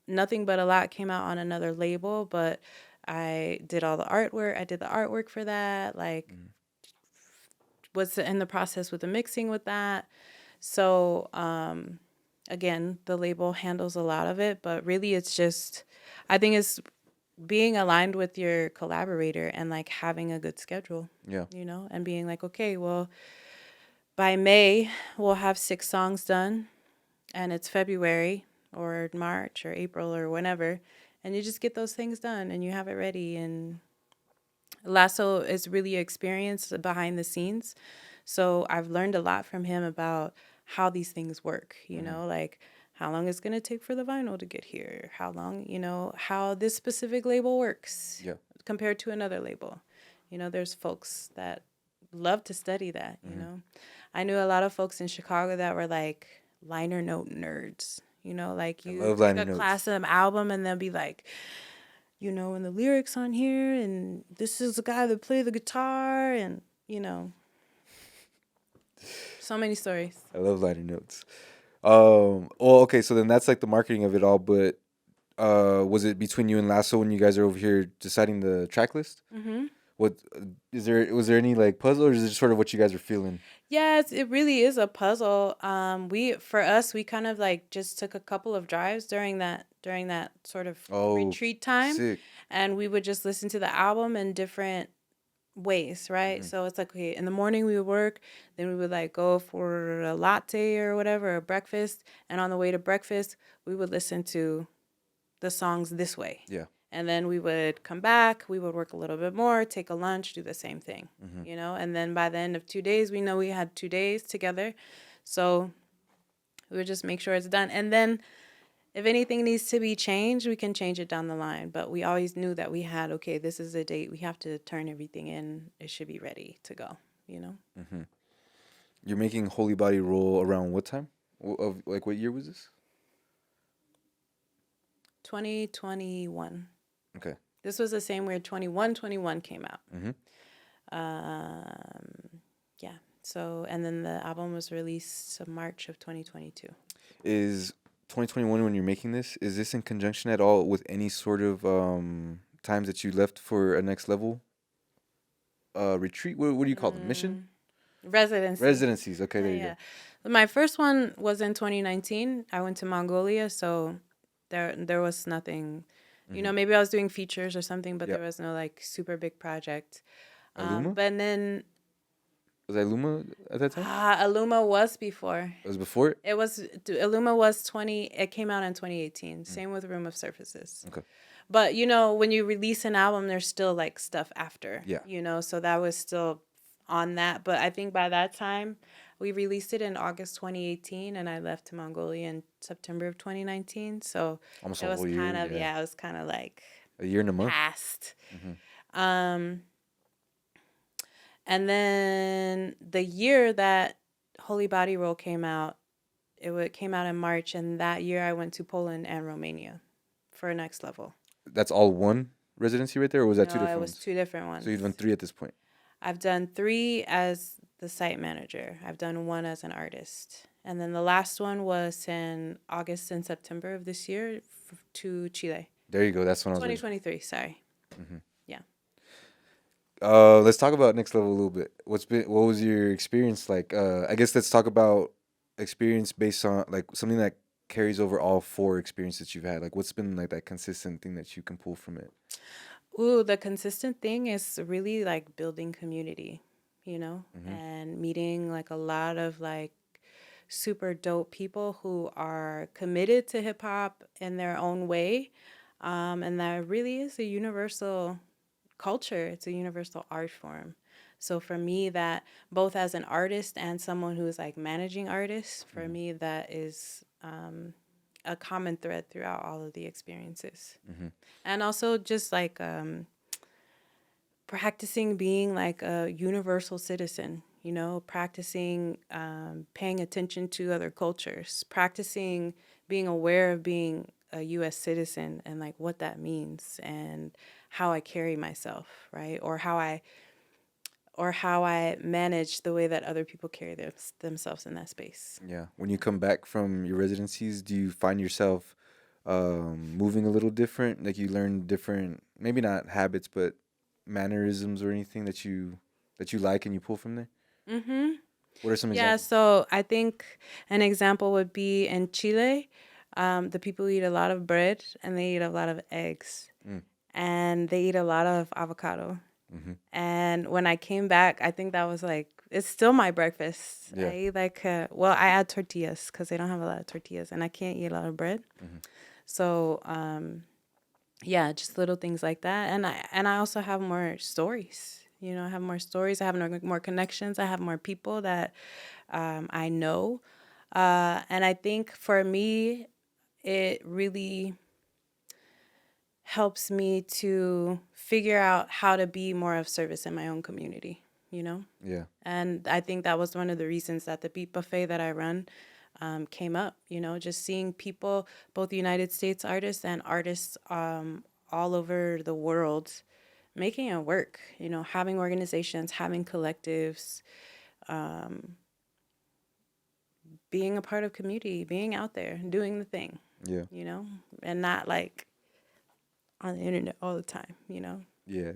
Nothing But a Lot came out on another label, but I did all the artwork. I did the artwork for that, like was in the process with the mixing with that. So again, the label handles a lot of it, but really it's just, I think it's being aligned with your collaborator and like having a good schedule, Yeah. and being like, okay, well, by May, we'll have 6 songs done, and it's February or March or April or whenever, and you just get those things done and you have it ready. And Lasso is really experienced behind the scenes. So I've learned a lot from him about how these things work, like how long it's going to take for the vinyl to get here, how long, how this specific label works Yeah. compared to another label. There's folks that love to study that. I knew a lot of folks in Chicago that were like liner note nerds. Like I you love take liner a class notes. of an album and they'll be like, and the lyrics on here, and this is the guy that played the guitar, and so many stories. I love liner notes. Well, okay, so then that's like the marketing of it all, but was it between you and Lasso when you guys are over here deciding the track list? Mm-hmm. What was there any like puzzle, or is it just sort of what you guys were feeling? Yeah, it really is a puzzle. For us, we kind of like just took a couple of drives during that sort of Oh, retreat time, sick. and we would just listen to the album in different ways, right? Hmm. So it's like, okay, in the morning we would work, then we would like go for a latte or whatever, or breakfast, and on the way to breakfast, we would listen to the songs this way. Yeah. And then we would come back, we would work a little bit more, take a lunch, do the same thing, Hmm. And then by the end of 2 days, we know we had 2 days together. So we would just make sure it's done. And then if anything needs to be changed, we can change it down the line. But we always knew that we had, okay, this is the date. We have to turn everything in. It should be ready to go. Hmm. You're making Holy Body roll around what time? Of like what year was this? 2021. Okay. This was the same year 2121 came out. Hmm. Yeah. So, and then the album was released in March of 2022. Is 2021 when you're making this? Is this in conjunction at all with any sort of times that you left for a next level retreat? What do you call them? Mission? Residency. Residencies. Okay, there you Yeah. go. My first one was in 2019. I went to Mongolia, so there was nothing. Maybe I was doing features or something, but Yep. there was no like super big project. Aluma? But then Was that Aluma at that time? Aluma was before. It was before it? Aluma was 20. It came out in 2018. Same with Room of Surfaces. Okay. But when you release an album, there's still like stuff after. Yeah. So that was still on that. But I think by that time, we released it in August 2018, and I left to Mongolia in September of 2019. So Almost it a was whole year. kind of Yeah. it was kind of like A year and a month. past. Hmm. And then the year that Holy Body Roll came out, came out in March, and that year I went to Poland and Romania for Next Level. That's all one residency right there, or was that two No, it different was ones? 2 different ones. So you've done three at this point. I've done 3 as the site manager. I've done 1 as an artist. And then the last one was in August and September of this year to Chile. There you go. That's when I was. 2023, sorry. Mm-hmm. Yeah. Let's talk about next level a little bit. What was your experience like? I guess let's talk about experience based on like something that carries over all 4 experiences you've had. Like what's been like that consistent thing that you can pull from it? Ooh, the consistent thing is really like building community, and meeting like a lot of like super dope people who are committed to hip hop in their own way. And that really is a universal culture, it's a universal art form. So for me, that both as an artist and someone who is like managing artists, for me, that is a common thread throughout all of the experiences. Mm-hmm. And also just like practicing being like a universal citizen, practicing paying attention to other cultures, practicing being aware of being a U.S. citizen and like what that means and how I carry myself, right? Or how I manage the way that other people carry themselves in that space. Yeah. When you come back from your residencies, do you find yourself moving a little different? Like you learn different, maybe not habits, but mannerisms or anything that you like and you pull from there? Mm-hmm. What are some Yeah, examples? so I think an example would be in Chile. The people eat a lot of bread and they eat a lot of eggs Mm. and they eat a lot of avocado. Mm-hmm. And when I came back, I think that was like, it's still my breakfast. Yeah. I eat like, well, I add tortillas because they don't have a lot of tortillas and I can't eat a lot of bread. Mm-hmm. So, yeah, just little things like that. And I also have more stories. You know, I have more stories. I have more connections. I have more people that I know. And I think for me, it really helps me to figure out how to be more of service in my own community, you know? Yeah. And I think that was one of the reasons that the Beat Buffet that I run came up, just seeing people, both United States artists and artists all over the world making it work, having organizations, having collectives, being a part of community, being out there, doing the thing, Yeah. and not like on the internet all the time. Yeah.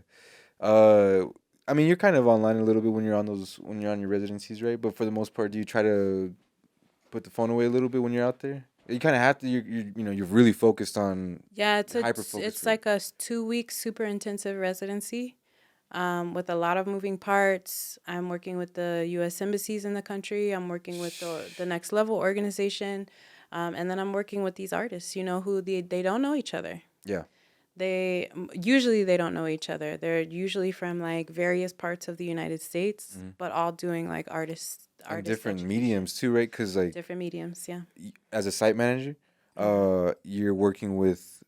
Uh, I mean, you're kind of online a little bit when you're on your residencies, right? But for the most part, do you try to put the phone away a little bit when you're out there? You kind of have to. You're really focused on Yeah, hyper focused it's for you. like a 2 week super intensive residency with a lot of moving parts. I'm working with the U.S. embassies in the country. I'm working with the Next Level organization, and then I'm working with these artists. Who they don't know each other. Yeah. Usually they don't know each other. They're usually from like various parts of the United States, Hmm. but all doing like And artist different education, mediums too, right? Because like different mediums. Yeah. as a site manager, Hmm. you're working with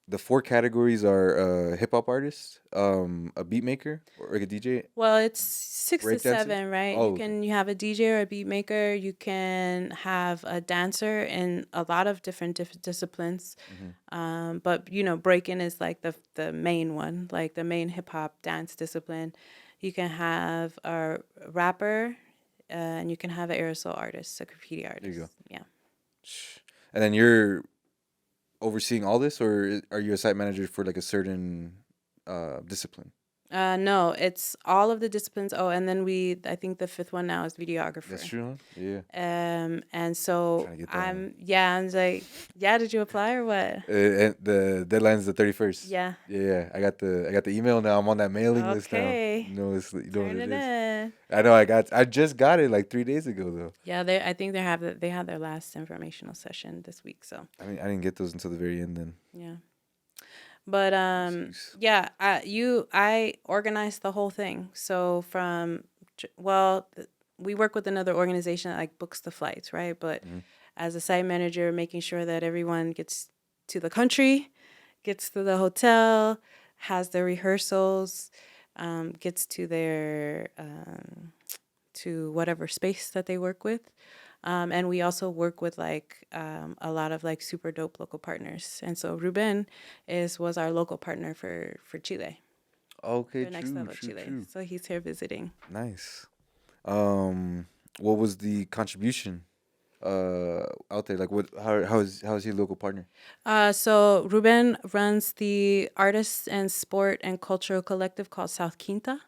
the four categories are hip hop artist, a beat maker or like a DJ, Well, it's six to breakdancer. seven, right? Oh, okay. You have a DJ or a beat maker. You can have a dancer in a lot of different disciplines. Hmm. But breaking is like the main one, like the main hip hop dance discipline. You can have a rapper, and you can have an aerosol artist, a graffiti There you artist. go. Yeah. And then you're overseeing all this, or are you a site manager for like a certain discipline? No, it's all of the disciplines. Oh, and then I think the fifth one now is That's videographer. true, huh? Yeah. And so Trying to get that one. I was like, yeah, did you apply or what? And the deadline's the 31st. Yeah. Yeah, yeah. I got the email now. I'm on that mailing list now. Okay. You know what Turn it it is. in. I know. I just got it like 3 days ago though. Yeah, I think they had their last informational session this week. So I mean, I didn't get those until the very end. Then. yeah. But Jeez. yeah, I organized the whole thing. So we work with another organization that like books the flights, right? But Mhm. as a site manager, making sure that everyone gets to the country, gets to the hotel, has their rehearsals, gets to their to whatever space that they work with. And we also work with like a lot of like super dope local partners. And so Ruben was our local partner for Chile, Okay. for Next True. Level True. Chile. True. So he's here visiting. Nice. What was the contribution out there? Like, how is he a local partner? So Ruben runs the artists and sport and cultural collective called South Quinta.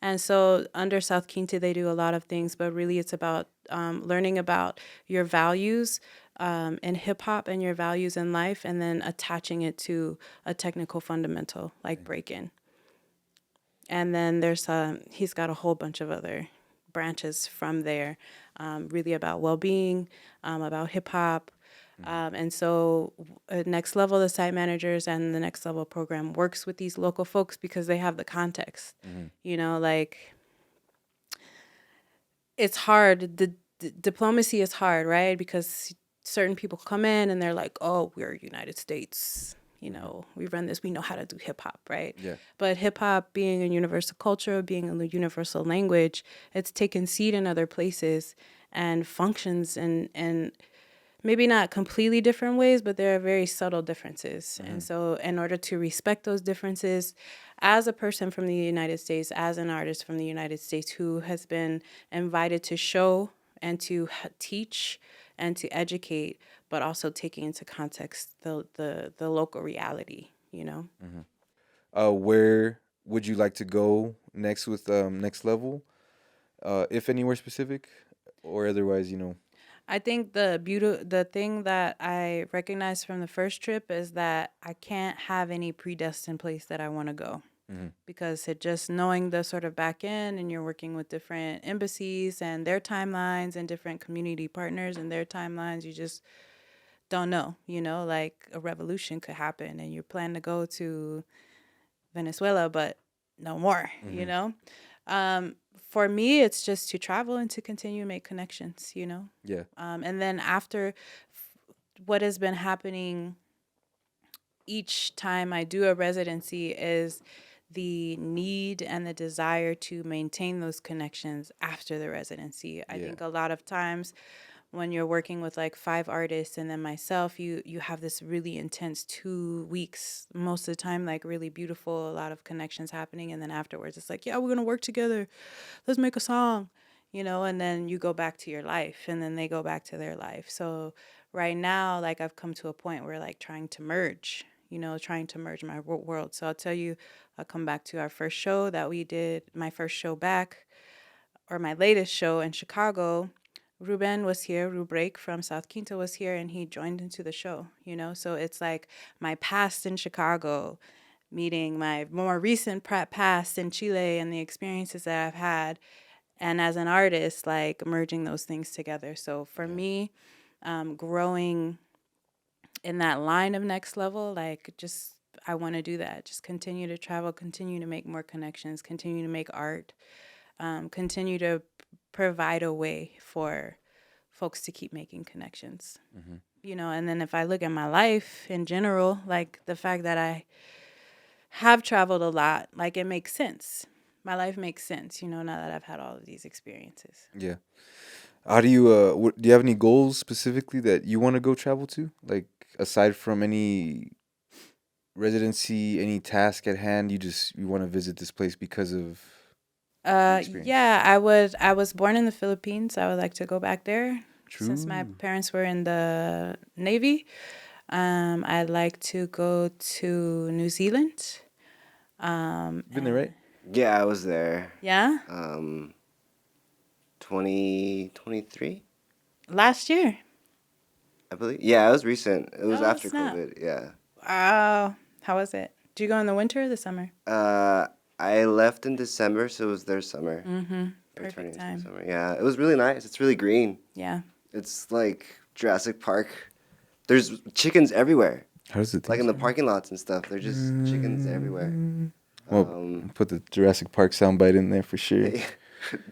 And so under South Quinta, they do a lot of things, but really it's about learning about your values in hip hop and your values in life, and then attaching it to a technical fundamental like break in. And then he's got a whole bunch of other branches from there, really about well being, about hip hop. And so, Next Level, the site managers and the Next Level program works with these local folks because they have the context. Like it's hard. The diplomacy is hard, right? Because certain people come in and they're like, "Oh, we're United States. We run this. We know how to do hip hop, right?" Yeah. But hip hop, being a universal culture, being a universal language, it's taken seed in other places and functions and maybe not completely different ways, but there are very subtle differences. And so, in order to respect those differences, as a person from the United States, as an artist from the United States who has been invited to show and to teach and to educate, but also taking into context the local reality. Where would you like to go next with next level? If anywhere specific, or otherwise, you know. I think the thing that I recognized from the first trip is that I can't have any predestined place that I want to go, Mm-hmm. because it just knowing the sort of back end, and you're working with different embassies and their timelines and different community partners and their timelines, you just don't know, like a revolution could happen and you plan to go to Venezuela, but no more, For me, it's just to travel and to continue to make connections. Yeah. And then after what has been happening each time I do a residency is the need and the desire to maintain those connections after the residency. I Yeah. think a lot of times when you're working with like 5 artists and then myself, you have this really intense 2 weeks, most of the time, like really beautiful, a lot of connections happening. And then afterwards, it's like, yeah, we're going to work together. Let's make a song, and then you go back to your life and then they go back to their life. So right now, like I've come to a point where like trying to merge my world. So I'll tell you, I'll come back to our first show that we did, my first show back, or my latest show in Chicago. Ruben was here, Rubrake from South Quinto was here, and he joined into the show, So it's like my past in Chicago meeting my more recent past in Chile and the experiences that I've had. And as an artist, like merging those things together. So for me, growing in that line of next level, like just I want to do that. Just continue to travel, continue to make more connections, continue to make art, continue to provide a way for folks to keep making connections. And then if I look at my life in general, like the fact that I have traveled a lot, like it makes sense. My life makes sense, now that I've had all of these experiences. Yeah. How do you do you have any goals specifically that you want to go travel to? Like aside from any residency, any task at hand, you want to visit this place because of the experience? Yeah, I was born in the Philippines. I would like to go back there. Since my True. parents were in the Navy. I'd like to go to New Zealand. Been there, right? Yeah, I was there. Yeah, 2023, last year. I believe. Yeah, it was recent. It was Oh, after snap. COVID. Yeah. How was it? Do you go in the winter or the summer? I left in December, so it was their summer. Mm-hmm. Or turning Perfect into time. summer. Yeah, it was really nice. It's really green. Yeah. It's like Jurassic Park. There's chickens everywhere. How does it Like in the taste? parking lots and stuff. There's just chickens everywhere. Well, put the Jurassic Park soundbite in there for sure.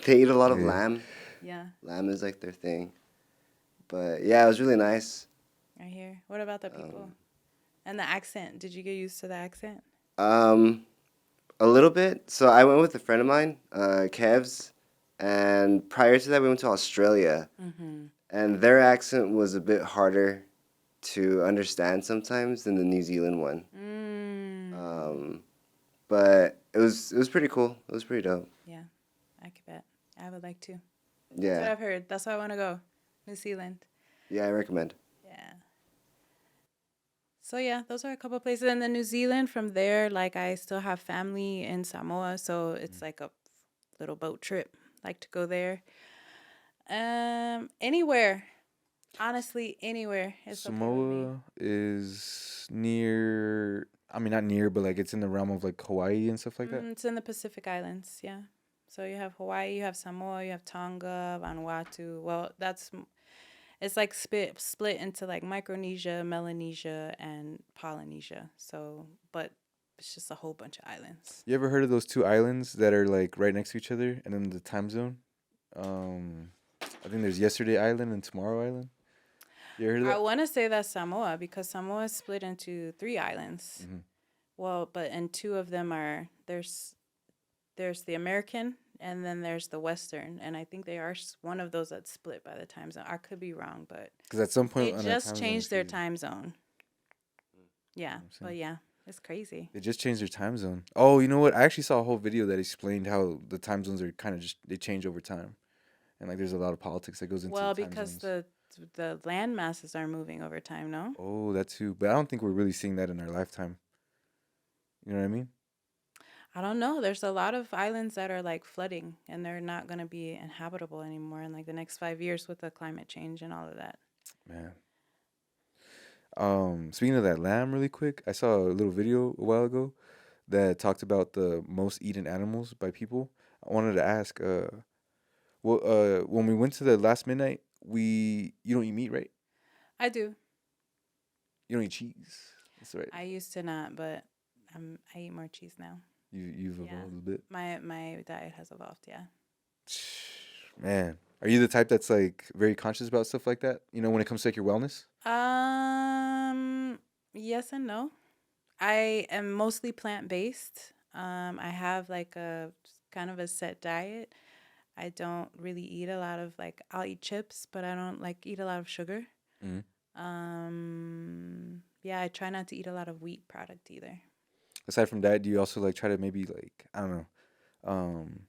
They eat a lot of Yeah. lamb. Yeah. Lamb is like their thing. But yeah, it was really nice. Right here. What about the people? And the accent. Did you get used to the accent? A little bit. So I went with a friend of mine, Kev's, and prior to that we went to Australia. And their accent was a bit harder to understand sometimes than the New Zealand one. But it was pretty cool. It was pretty dope. Yeah, I could bet. I would like to. That's what Yeah. I've heard. That's why I want to go. New Zealand. Yeah, I recommend. Yeah. So yeah, those are a couple places. And then New Zealand, from there, like I still have family in Samoa, so it's like a little boat trip. Like to go there. Anywhere. Honestly, anywhere is okay with me. Samoa is near. I mean, not near, but like it's in the realm of like Hawaii and stuff like that. It's in the Pacific Islands, yeah. So you have Hawaii, you have Samoa, you have Tonga, Vanuatu. Well, it's like split into like Micronesia, Melanesia, and Polynesia. So, but it's just a whole bunch of islands. You ever heard of those two islands that are like right next to each other and then the time zone? I think there's Yesterday Island and Tomorrow Island. You ever heard of I that? want to say that's Samoa because Samoa is split into 3 islands. Well, and two of them are there's the American and then there's the Western, and I think they are one of those that's split by the time zone. I could be wrong, but Because at some they point on that just time zone, changed their it's time zone. Yeah, I'm but saying. yeah, it's crazy. They just changed their time zone. Oh, you know what? I actually saw a whole video that explained how the time zones are kind of just they change over time, and like there's a lot of politics that goes into Well, the time because zones. the land masses are moving over time, no? Oh, that too. But I don't think we're really seeing that in our lifetime. You know what I mean? I don't know. There's a lot of islands that are like flooding and they're not going to be inhabitable anymore in like the next 5 years with the climate change and all of that. Man. Speaking of that lamb, really quick, I saw a little video a while ago that talked about the most eaten animals by people. I wanted to ask, when we went to the last midnight, you don't eat meat, right? I do. You don't eat cheese. That's right. I used to not, but I eat more cheese now. You've Yeah. evolved a bit. My diet has evolved, yeah. Man, are you the type that's like very conscious about stuff like that? You know, when it comes to like your wellness? Yes and no. I am mostly plant-based. I have like a kind of a set diet. I don't really eat a lot of like I'll eat chips, but I don't like eat a lot of sugar. Mhm. Yeah, I try not to eat a lot of wheat product either. Aside from that, do you also like try to maybe like I don't know, um,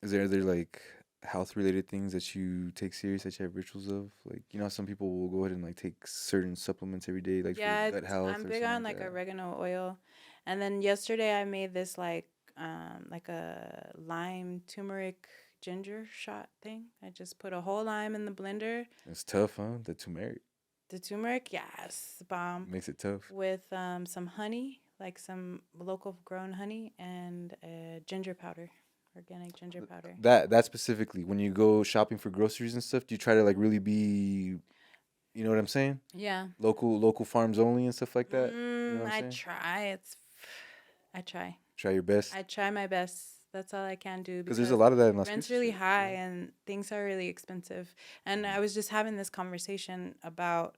is there other like health related things that you take serious that you have rituals of? Like you know, how some people will go ahead and like take certain supplements every day, like for Yeah, gut health I'm or big something on like like that. oregano oil. And then yesterday I made this like a lime turmeric ginger shot thing. I just put a whole lime in the blender. It's tough, huh? The turmeric The turmeric, yes, bomb. makes it tough. With some honey, like some local grown honey, and ginger powder, organic ginger powder. That specifically, when you go shopping for groceries and stuff, do you try to like really be, you know what I'm saying? Yeah. Local farms only and stuff like that. You know what I'm I saying? try. I try. Try your best, I try my best. That's all I can do because there's a because lot of that in Las rent's Cruces, really right? high and things are really expensive. And Mhm. I was just having this conversation about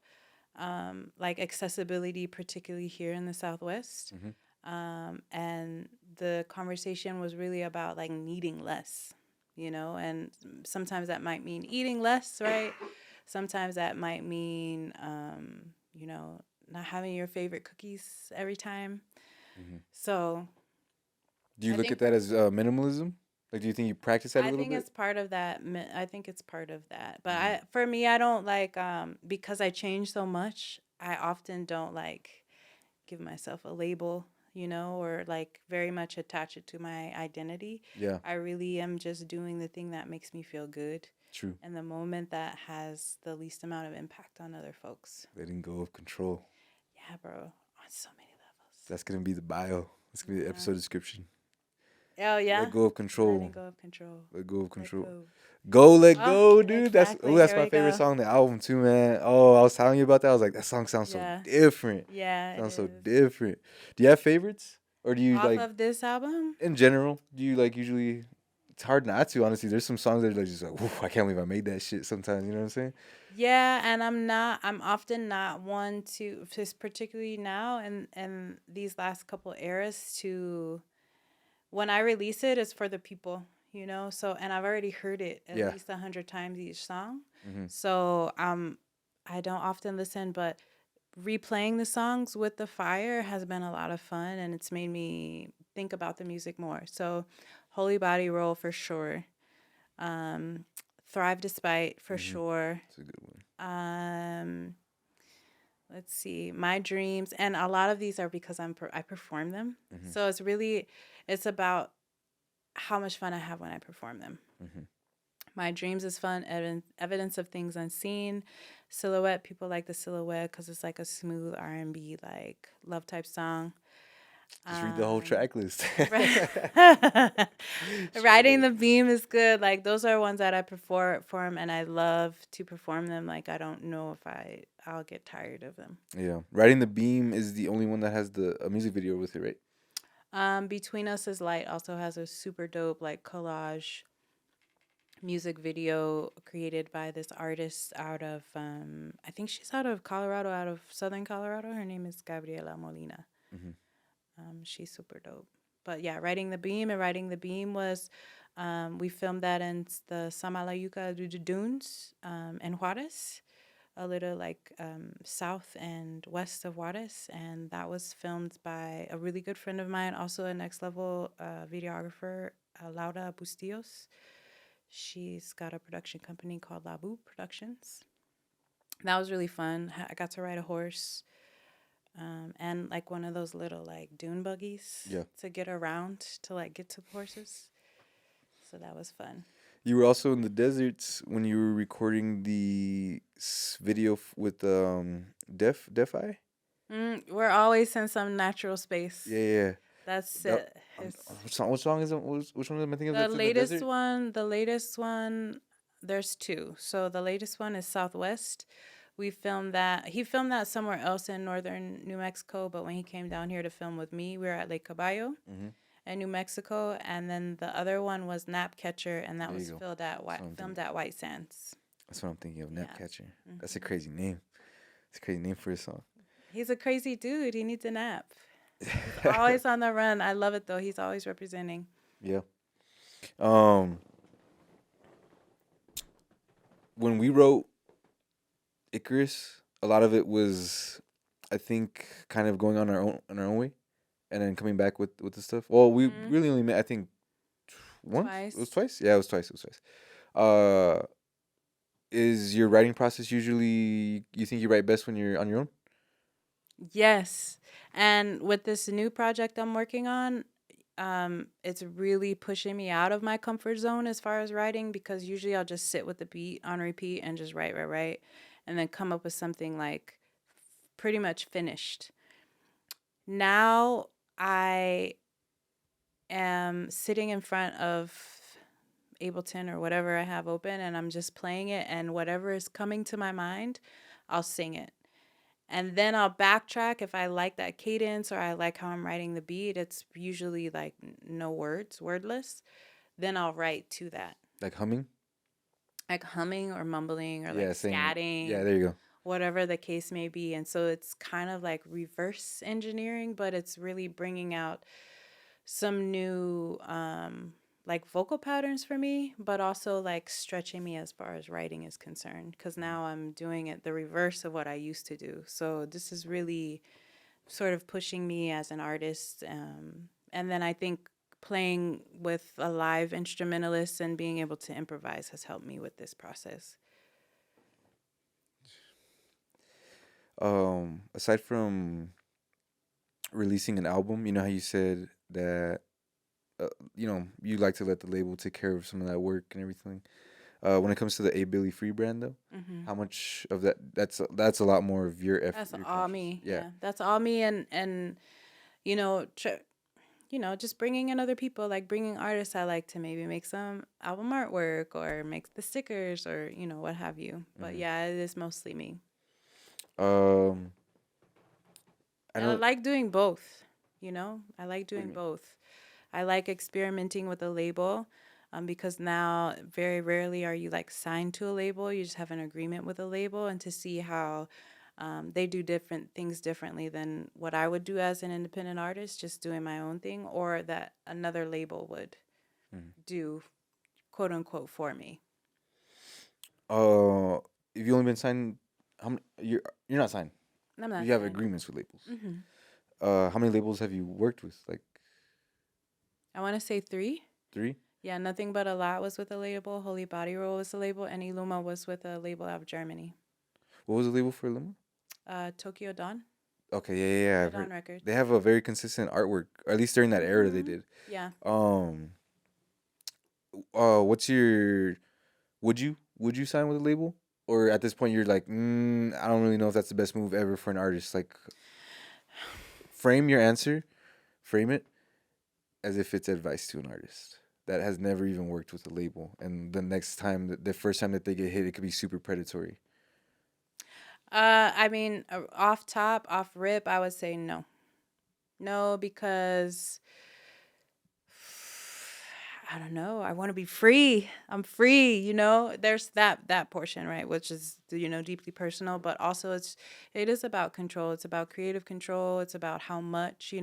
like accessibility, particularly here in the Southwest. Mhm. And the conversation was really about like needing less, you know, and sometimes that might mean eating less, right? Sometimes that might mean, you know, not having your favorite cookies every time. Mhm. So Do you I look at think that as minimalism? Like, do you think you practice that a I little think bit? it's part of that. I think it's part of that. But Mhm. for me, I don't like because I change so much. I often don't like give myself a label, you know, or like very much attach it to my identity. Yeah, I really am just doing the thing that makes me feel good true. and the moment that has the least amount of impact on other folks. Letting go of control. Yeah, bro, on so many levels. That's gonna be the bio. That's gonna be the Yeah. episode description. Oh, Let yeah. go of control. Letting go of control. Let go of Let control. go. Let Oh, go, dude. exactly. That's Here my we favorite go. song on the album too, man. Oh, I was telling you about that. I was like, that song sounds so Yeah. different. Yeah, it Sounds so is. different. Do you have favorites, or do you Off like of this album? in general? Do you like usually? It's hard not to, honestly. There's some songs that are like just like, "Oof, I can't believe I made that shit." Sometimes, you know what I'm saying? Yeah, and I'm often not one to, just particularly now and these last couple eras to, when I release it, it's for the people, you know? So, and I've already heard it at Yeah. least 100 times each song. Hmm. So, I don't often listen, but replaying the songs with the fire has been a lot of fun and it's made me think about the music more. So, Holy Body Roll for sure. Um, Thrive Despite for Hmm. sure. It's a good one. Um, let's see, My Dreams, and a lot of these are because I perform them. Hmm. So it's about how much fun I have when I perform them. Hmm. My Dreams is fun. Evidence of Things Unseen. Silhouette. People like the Silhouette because it's like a smooth R&B like love type song. Just read the whole track list. Riding the Beam is good. Like those are ones that I perform and I love to perform them. Like I don't know if I'll get tired of them. Yeah, Riding the Beam is the only one that has the a music video with it, right? Between Us is Light also has a super dope like collage music video created by this artist out of I think she's out of Colorado, out of Southern Colorado. Her name is Gabriela Molina. Hmm. She's super dope. But yeah, Riding the Beam was we filmed that in the Samalayuca Dunes in Juarez, a little like south and west of Juarez, and that was filmed by a really good friend of mine, also a next level videographer, Laura Bustillos. She's got a production company called Labu Productions. That was really fun. I got to ride a horse. and like one of those little like dune buggies Yeah. to get around to like get to the horses. So that was fun. You were also in the deserts when you were recording the video with Defi. We're always in some natural space. Yeah, yeah. That's That, it. It's which song is it? Which one am I thinking of? the That's in the latest desert. one. The latest one. There's two. So the latest one is Southwest. We filmed that. He filmed that somewhere else in northern New Mexico, but when he came down here to film with me, we were at Lake Caballo Mm-hmm. in New Mexico, and then the other one was Napcatcher, and that There you was go. filmed at That's what I'm filmed thinking. at White Sands. That's what I'm thinking of. Yeah. Napcatcher. That's a crazy name. It's a crazy name for a song. He's a crazy dude. He needs a nap. He's always on the run. I love it though. He's always representing. Yeah. When we wrote Icarus, a lot of it was, I think, kind of going on our own way, and then coming back with the stuff. Well, we really only met, I think, once. Twice. It was twice. Yeah, it was twice. It was twice. Is your writing process usually, you think you write best when you're on your own? Yes. And with this new project I'm working on, it's really pushing me out of my comfort zone as far as writing, because usually I'll just sit with the beat on repeat and just write, and then come up with something like pretty much finished. Now I am sitting in front of Ableton or whatever I have open, and I'm just playing it, and whatever is coming to my mind, I'll sing it. And then I'll backtrack if I like that cadence or I like how I'm writing the beat. It's usually like no words, wordless. Then I'll write to that. Like humming? Like humming or mumbling or Yeah, like saying. scatting, Yeah, there you go. whatever the case may be. And so it's kind of like reverse engineering, but it's really bringing out some new like vocal patterns for me, but also like stretching me as far as writing is concerned, because now I'm doing it the reverse of what I used to do. So this is really sort of pushing me as an artist. And then I think playing with a live instrumentalist and being able to improvise has helped me with this process. Aside from releasing an album, you know how you said that, you like to let the label take care of some of that work and everything. When it comes to the A Billy Free brand, though, how much of that? That's a lot more of your effort. That's your all conscious- me. Yeah. Yeah, that's all me. And you know, just bringing in other people, like bringing artists. I like to maybe make some album artwork or make the stickers or what have you. But yeah, it is mostly me. Um, I And I know. like doing both. I like do you doing mean? both. I like experimenting with a label, because now very rarely are you like signed to a label. You just have an agreement with a label, and to see how they do different things differently than what I would do as an independent artist, just doing my own thing, or that another label would do, quote unquote, for me. Uh, if you only been signed, how many? You're not signed. I'm not You have signed. agreements with labels. Mhm. How many labels have you worked with? Like I want to say 3. 3? Yeah, Nothing But a Lot was with a label. Holy Body Roll was a label, and Iluma was with a label out of Germany. What was the label for Lima? Tokyo Dawn. Okay, yeah. I've Dawn heard. Records. They have a very consistent artwork, or at least during that era they did. Yeah. What's your? Would you sign with a label, or at this point you're like, I don't really know if that's the best move ever for an artist. Like, frame your answer, frame it as if it's advice to an artist that has never even worked with a label, and the next time, the first time that they get hit, it could be super predatory. I mean, off rip, I would say no. No, because I don't know. I want to be free. I'm free, There's that portion, right, which is deeply personal, but also it is about control. It's about creative control. It's about how much,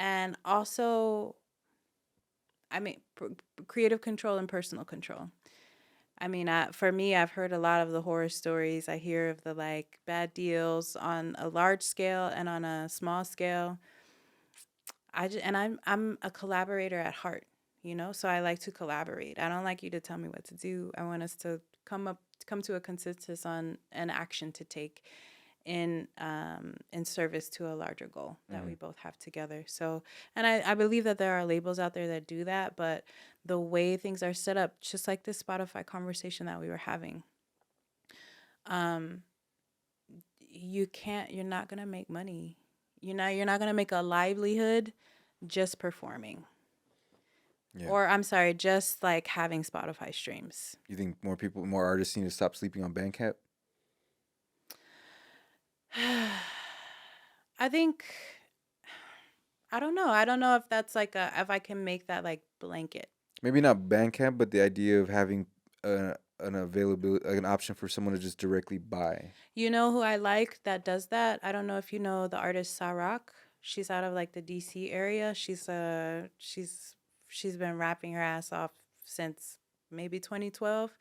and also, I mean, creative control and personal control. I mean, for me, I've heard a lot of the horror stories. I hear of the like bad deals on a large scale and on a small scale. I'm a collaborator at heart, so I like to collaborate. I don't like you to tell me what to do. I want us to come to a consensus on an action to take. in service to a larger goal that we both have together. So, and I believe that there are labels out there that do that, but the way things are set up, just like this Spotify conversation that we were having, you're not gonna make money. You're not gonna make a livelihood just performing. Yeah. Or I'm sorry, just like having Spotify streams. You think more artists need to stop sleeping on Bandcamp? I think I don't know. I don't know if that's like if I can make that like blanket. Maybe not Bandcamp, but the idea of having an availability, like an option for someone to just directly buy. You know who I like that does that? I don't know if you know the artist Sarak. She's out of like the DC area. She's been rapping her ass off since maybe 2012.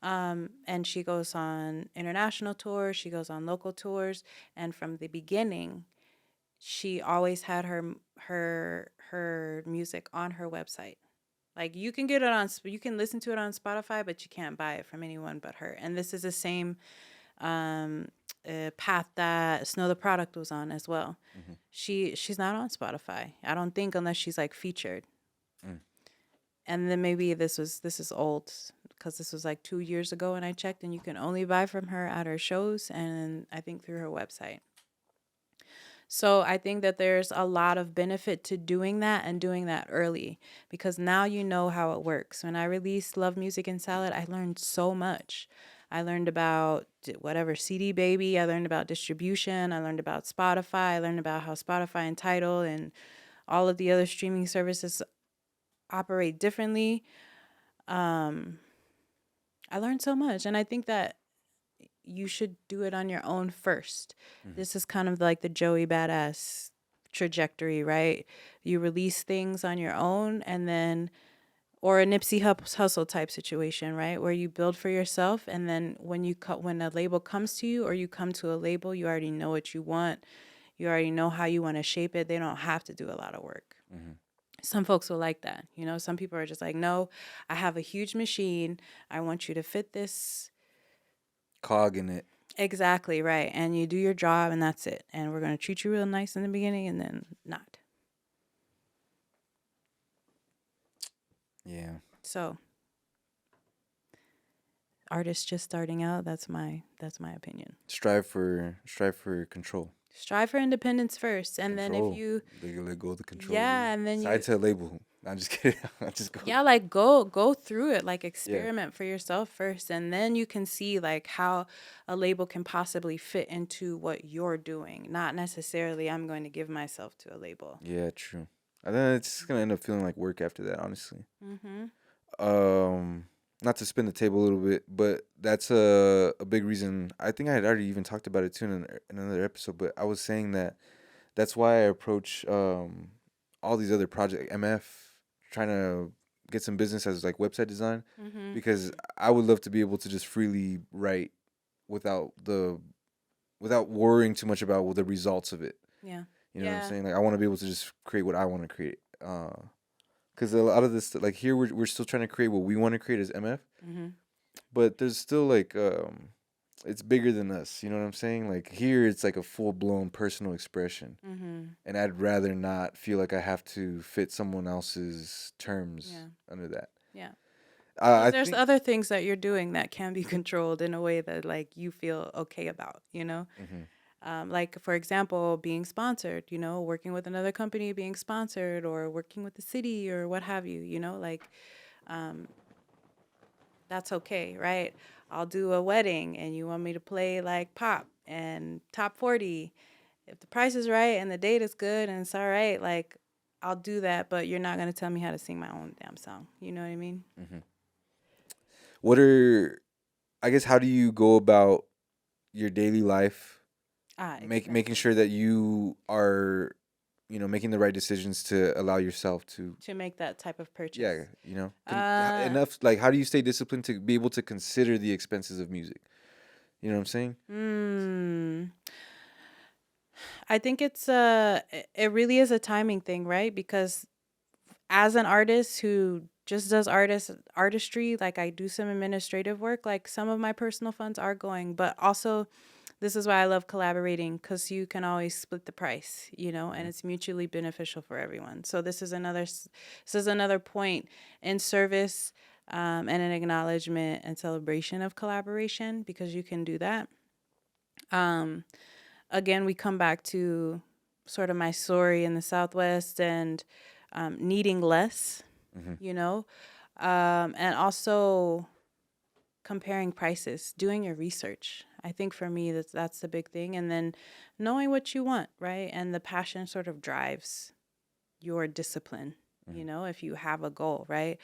And she goes on international tours, she goes on local tours, and from the beginning, she always had her music on her website. Like you can get it on, you can listen to it on Spotify, but you can't buy it from anyone but her. And this is the same path that Snow the Product was on as well. She's not on Spotify, I don't think, unless she's like featured. And then maybe this is old because this was like 2 years ago when I checked, and you can only buy from her at her shows and I think through her website. So I think that there's a lot of benefit to doing that and doing that early, because now you know how it works. When I released Love Music and Salad, I learned so much. I learned about whatever CD Baby, I learned about distribution, I learned about Spotify, I learned about how Spotify and Tidal and all of the other streaming services operate differently. I learned so much, and I think that you should do it on your own first. This is kind of like the Joey Badass trajectory, right? You release things on your own, and then, or a Nipsey Hussle type situation, right? Where you build for yourself, and then when a label comes to you, or you come to a label, you already know what you want. You already know how you want to shape it. They don't have to do a lot of work. Some folks will like that. Some people are just like, no, I have a huge machine. I want you to fit this Cog in it. exactly right. And you do your job and that's it. And we're going to treat you real nice in the beginning and then not. Yeah. So artists just starting out, that's my opinion. Strive for control. Strive for independence first, and Control. then if you let go of the control. yeah, and then side to a label. I'm just kidding. I just go. Yeah, like go through it, like experiment for yourself first, and then you can see like how a label can possibly fit into what you're doing. Not necessarily I'm going to give myself to a label. Yeah, true. And then it's gonna end up feeling like work after that, honestly. Not to spin the table a little bit, but that's a big reason. I think I had already even talked about it too in another episode, but I was saying that's why I approach all these other projects, MF, trying to get some business as like website design, because I would love to be able to just freely write without worrying too much about the results of it. Yeah. You know what I'm saying? Like I want to be able to just create what I want to create. Because a lot of this, like here, we're still trying to create what we want to create as MF, but there's still like it's bigger than us. You know what I'm saying? Like here, it's like a full blown personal expression, and I'd rather not feel like I have to fit someone else's terms under that. Yeah. There's other things that you're doing that can be controlled in a way that like you feel okay about. Like, for example, being sponsored, working with another company, being sponsored, or working with the city or what have you, that's okay, right? I'll do a wedding and you want me to play like pop and top 40. If the price is right and the date is good and it's all right, like I'll do that, but you're not going to tell me how to sing my own damn song. You know what I mean? how do you go about your daily life? Exactly. Making sure that you are, making the right decisions to allow yourself to make that type of purchase. Yeah, enough. Like, how do you stay disciplined to be able to consider the expenses of music? You know what I'm saying? I think it really is a timing thing, right? Because as an artist who just does artistry, like I do some administrative work, like some of my personal funds are going, but also This is why I love collaborating, because you can always split the price, and it's mutually beneficial for everyone. So this is another point in service, and an acknowledgement and celebration of collaboration, because you can do that. Um, Again, we come back to sort of my story in the Southwest, and needing less, you know, and also comparing prices, doing your research. I think for me, that's the big thing. And then knowing what you want, right? And the passion sort of drives your discipline, if you have a goal, right?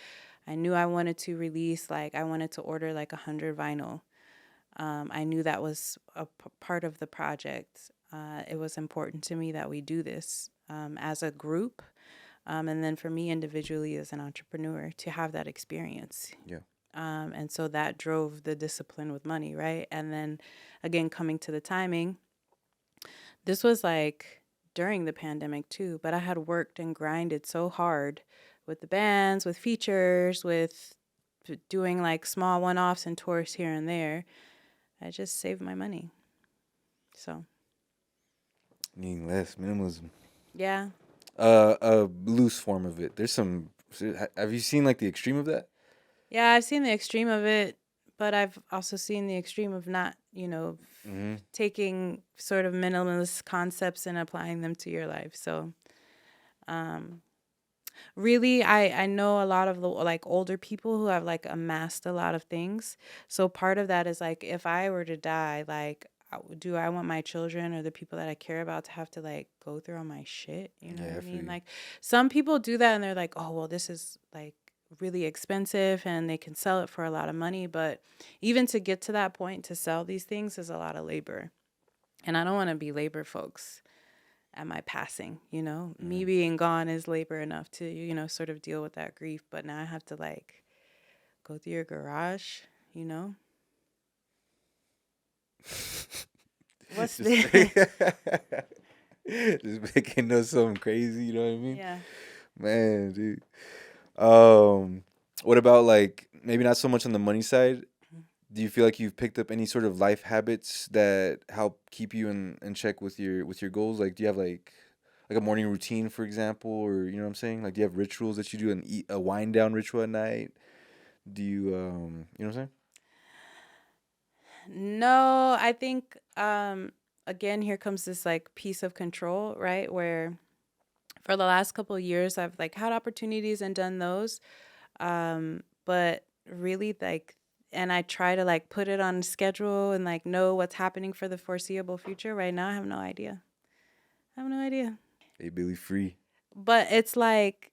I knew I wanted to release, I wanted to order like 100 vinyl. I knew that was a part of the project. It was important to me that we do this as a group. And then for me individually as an entrepreneur to have that experience. Yeah. And so that drove the discipline with money, right? And then again, coming to the timing, this was like during the pandemic too, but I had worked and grinded so hard with the bands, with features, with doing like small one-offs and tours here and there. I just saved my money. So Needing less, minimalism. yeah. A loose form of it. There's some. Have you seen like the extreme of that? Yeah, I've seen the extreme of it, but I've also seen the extreme of not, taking sort of minimalist concepts and applying them to your life. So, really, I know a lot of like older people who have like amassed a lot of things. So part of that is like, if I were to die, like, do I want my children or the people that I care about to have to like go through all my shit? You know Yeah, what I I feel mean? you. Like some people do that and they're like, oh, well, this is like really expensive and they can sell it for a lot of money. But even to get to that point to sell these things is a lot of labor. And I don't want to be labor, folks, at my passing. Me being gone is labor enough to, sort of deal with that grief. But now I have to like go through your garage, you know? What's Just, the. just making us something crazy. You know what I mean? Yeah. Man, dude. What about like maybe not so much on the money side? Do you feel like you've picked up any sort of life habits that help keep you in check with your goals? Like, do you have like a morning routine, for example, or you know what I'm saying? Like, do you have rituals that you do, and eat a wind down ritual at night? Do you you know what I'm saying? No, I think again here comes this like piece of control, right? Where for the last couple of years I've like had opportunities and done those. But really like, and I try to like put it on schedule and like know what's happening for the foreseeable future. Right now I have no idea. I have no idea. Hey, Billy, free. But it's like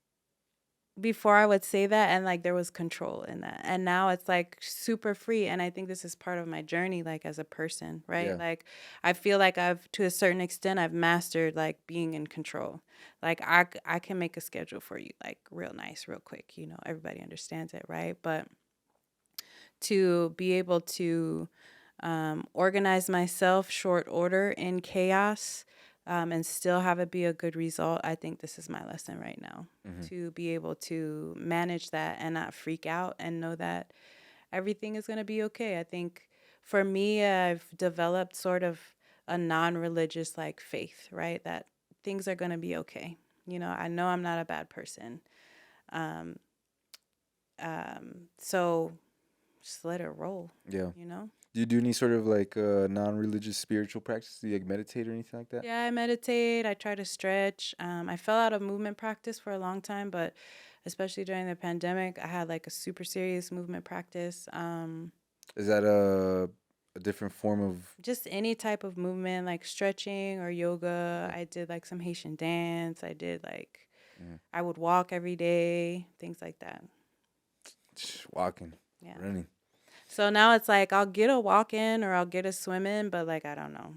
before I would say that and like there was control in that. And now it's like super free. And I think this is part of my journey, like as a person, right? Yeah. Like I feel like to a certain extent, I've mastered like being in control. Like I can make a schedule for you, like real nice, real quick. Everybody understands it, right? But to be able to organize myself short order in chaos, and still have it be a good result. I think this is my lesson right now, to be able to manage that and not freak out and know that everything is going to be okay. I think for me, I've developed sort of a non-religious like faith, right? That things are going to be okay. I know I'm not a bad person. Um, so just let it roll, Yeah. you know? Do you do any sort of like non-religious spiritual practice? Do you like meditate or anything like that? Yeah, I meditate. I try to stretch. I fell out of movement practice for a long time, but especially during the pandemic, I had like a super serious movement practice. Is that a different form of? Just any type of movement, like stretching or yoga. I did like some Haitian dance. I did like, I would walk every day, things like that. Walking, Yeah. running. So now it's like I'll get a walk in or I'll get a swim in, but like I don't know.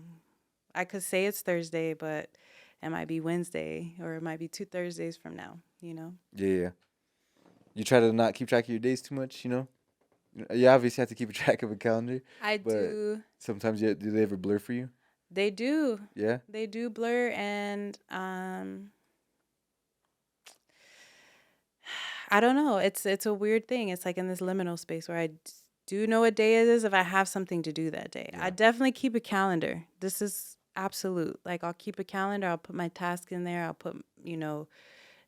I could say it's Thursday, but it might be Wednesday or it might be 2 Thursdays from now, you know? Yeah, yeah. You try to not keep track of your days too much, you know? You obviously have to keep a track of a calendar, I but do. sometimes do they ever blur for you? They do. Yeah. They do blur, and I don't know. It's a weird thing. It's like in this liminal space where do know what day it is if I have something to do that day. Yeah. I definitely keep a calendar. This is absolute. Like, I'll keep a calendar. I'll put my task in there. I'll put,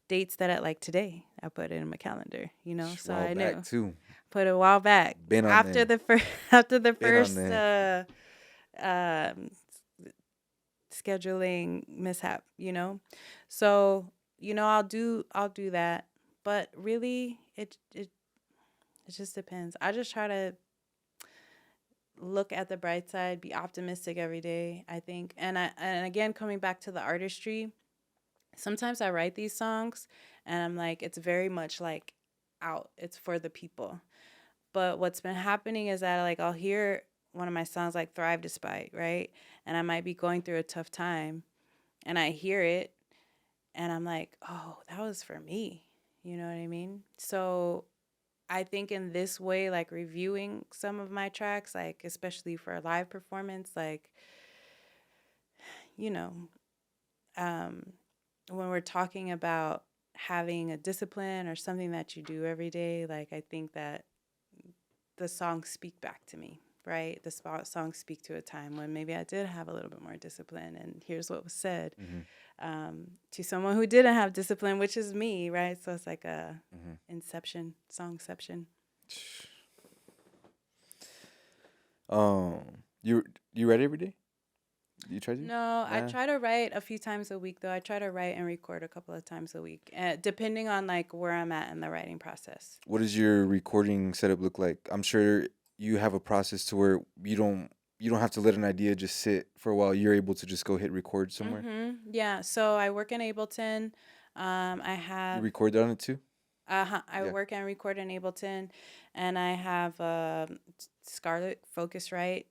dates that I like today. I put it in my calendar, so While I back knew. too. Put it a while back. Been on After there. the first, after the Been on first there. um, scheduling mishap, So, I'll do that. But really, it just depends. I just try to look at the bright side, be optimistic every day, I think. And again, coming back to the artistry, sometimes I write these songs and I'm like, it's very much like out. It's for the people. But what's been happening is that, like, I'll hear one of my songs like Thrive Despite, right? And I might be going through a tough time and I hear it and I'm like, oh, that was for me. You know what I mean? So I think in this way, like reviewing some of my tracks, like especially for a live performance, like, you know, um, when we're talking about having a discipline or something that you do every day, like I think that the songs speak back to me, right? The songs speak to a time when maybe I did have a little bit more discipline, and here's what was said to someone who didn't have discipline, which is me, right? So it's like a inception, songception. You write every day? You try to? No, I Nah. try to write a few times a week, though. I try to write and record a couple of times a week, depending on like where I'm at in the writing process. What does your recording setup look like? I'm sure you have a process to where you don't have to let an idea just sit for a while. You're able to just go hit record somewhere. Yeah. So I work in Ableton. I You have record on it too? I Yeah. work and record in Ableton, and I have Scarlett Focusrite,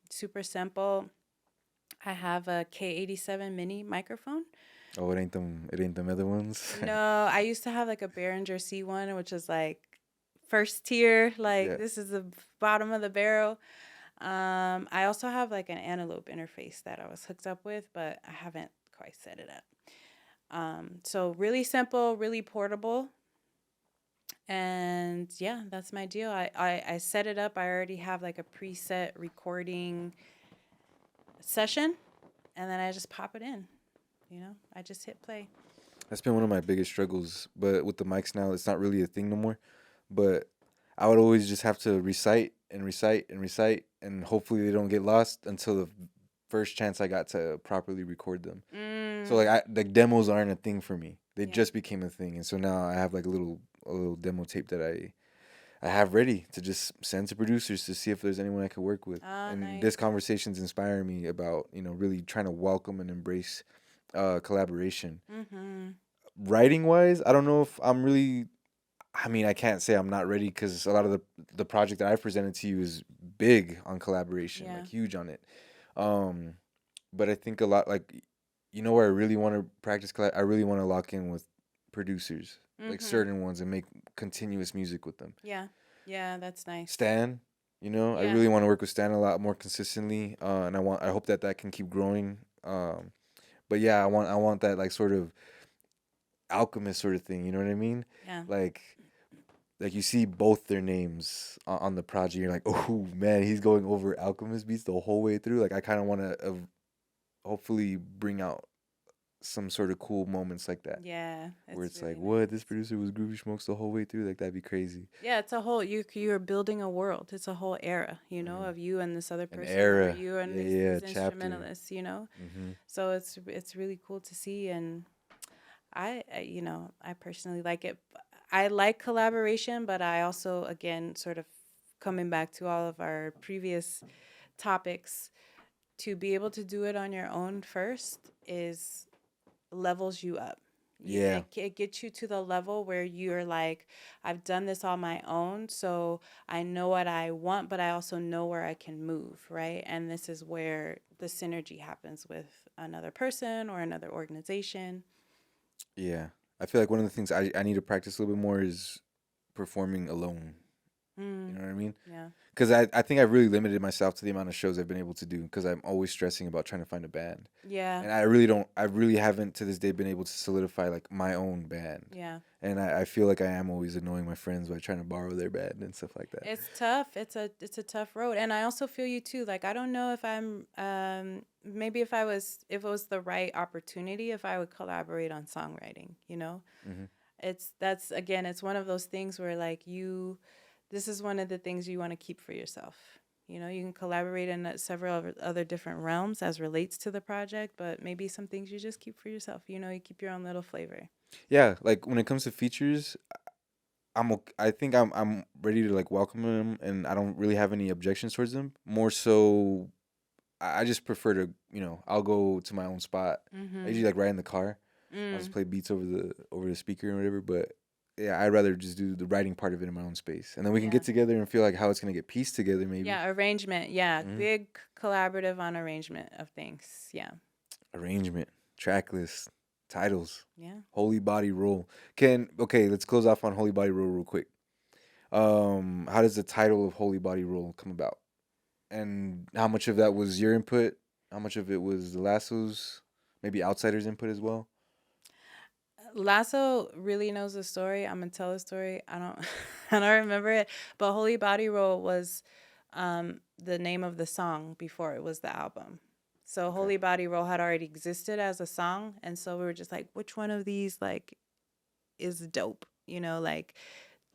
super simple. I have a K87 mini microphone. Oh, it ain't them other ones. No, I used to have like a Behringer C1, which is like first tier. Like Yeah. this is the bottom of the barrel. I also have like an antelope interface that I was hooked up with, but I haven't quite set it up. So really simple, really portable. And yeah, that's my deal. I set it up. I already have like a preset recording session, and then I just pop it in. I just hit play. That's been one of my biggest struggles. But with the mics now, it's not really a thing no more. But I would always just have to recite and recite and recite, and hopefully they don't get lost until the first chance I got to properly record them. So like demos aren't a thing for me. They Yeah. just became a thing, and so now I have like a little demo tape that I have ready to just send to producers to see if there's anyone I could work with. And Nice. this conversation's inspiring me about really trying to welcome and embrace collaboration. Writing wise, I don't know if I'm really. I mean, I can't say I'm not ready because a lot of the project that I presented to you is big on collaboration, Yeah. like huge on it. Um, but I think a lot like where I really want to practice I really want to lock in with producers, like certain ones, and make continuous music with them. Yeah. Yeah, that's nice. Stan, I Yeah. really want to work with Stan a lot more consistently, and I hope that can keep growing. But yeah, I want that like sort of alchemist sort of thing. You know what I mean? Yeah. Like you see both their names on the project, you're like, oh man, he's going over Alchemist beats the whole way through. Like I kind of want to hopefully bring out some sort of cool moments like that. Yeah. Where it's really like, what? nice. This producer was Groovy Smokes the whole way through? Like that'd be crazy. Yeah, it's a whole you're building a world. It's a whole era, of you and this other An person, or era. you and Yeah, these chapter. instrumentalists. So it's really cool to see, and I personally like it. I like collaboration, but I also, again, sort of coming back to all of our previous topics, to be able to do it on your own first is levels you up. Yeah. It gets you to the level where you're like, I've done this on my own, so I know what I want, but I also know where I can move, right? And this is where the synergy happens with another person or another organization. Yeah. I feel like one of the things I need to practice a little bit more is performing alone. You know what I mean? Yeah. Because I think I really limited myself to the amount of shows I've been able to do because I'm always stressing about trying to find a band. Yeah. And I really haven't to this day been able to solidify like my own band. Yeah. And I feel like I am always annoying my friends by trying to borrow their band and stuff like that. It's tough. It's a tough road. And I also feel you too. Like I don't know if I'm maybe if it was the right opportunity, if I would collaborate on songwriting, you know? Mm-hmm. That's again, it's one of those things where like this is one of the things you want to keep for yourself. You know, you can collaborate in several other different realms as relates to the project, but maybe some things you just keep for yourself. You know, you keep your own little flavor. Yeah, like when it comes to features, I think I'm ready to like welcome them, and I don't really have any objections towards them. More so, I just prefer to I'll go to my own spot. I usually like ride in the car. I'll just play beats over the speaker and whatever. But yeah, I'd rather just do the writing part of it in my own space, and then we can Yeah. get together and feel like how it's gonna get pieced together. Maybe Yeah, arrangement. Yeah, big collaborative on arrangement of things. Yeah. arrangement, track list, titles, Yeah. holy body roll. Let's close off on holy body roll real quick. How does the title of holy body roll come about? And how much of that was your input? How much of it was the Lasso's? Maybe outsiders' input as well. Lasso really knows the story. I'm gonna tell the story. I don't I don't remember it. But Holy Body Roll was the name of the song before it was the album. So Holy Body Roll had already existed as a song, and so we were just like, which one of these like is dope? You know, like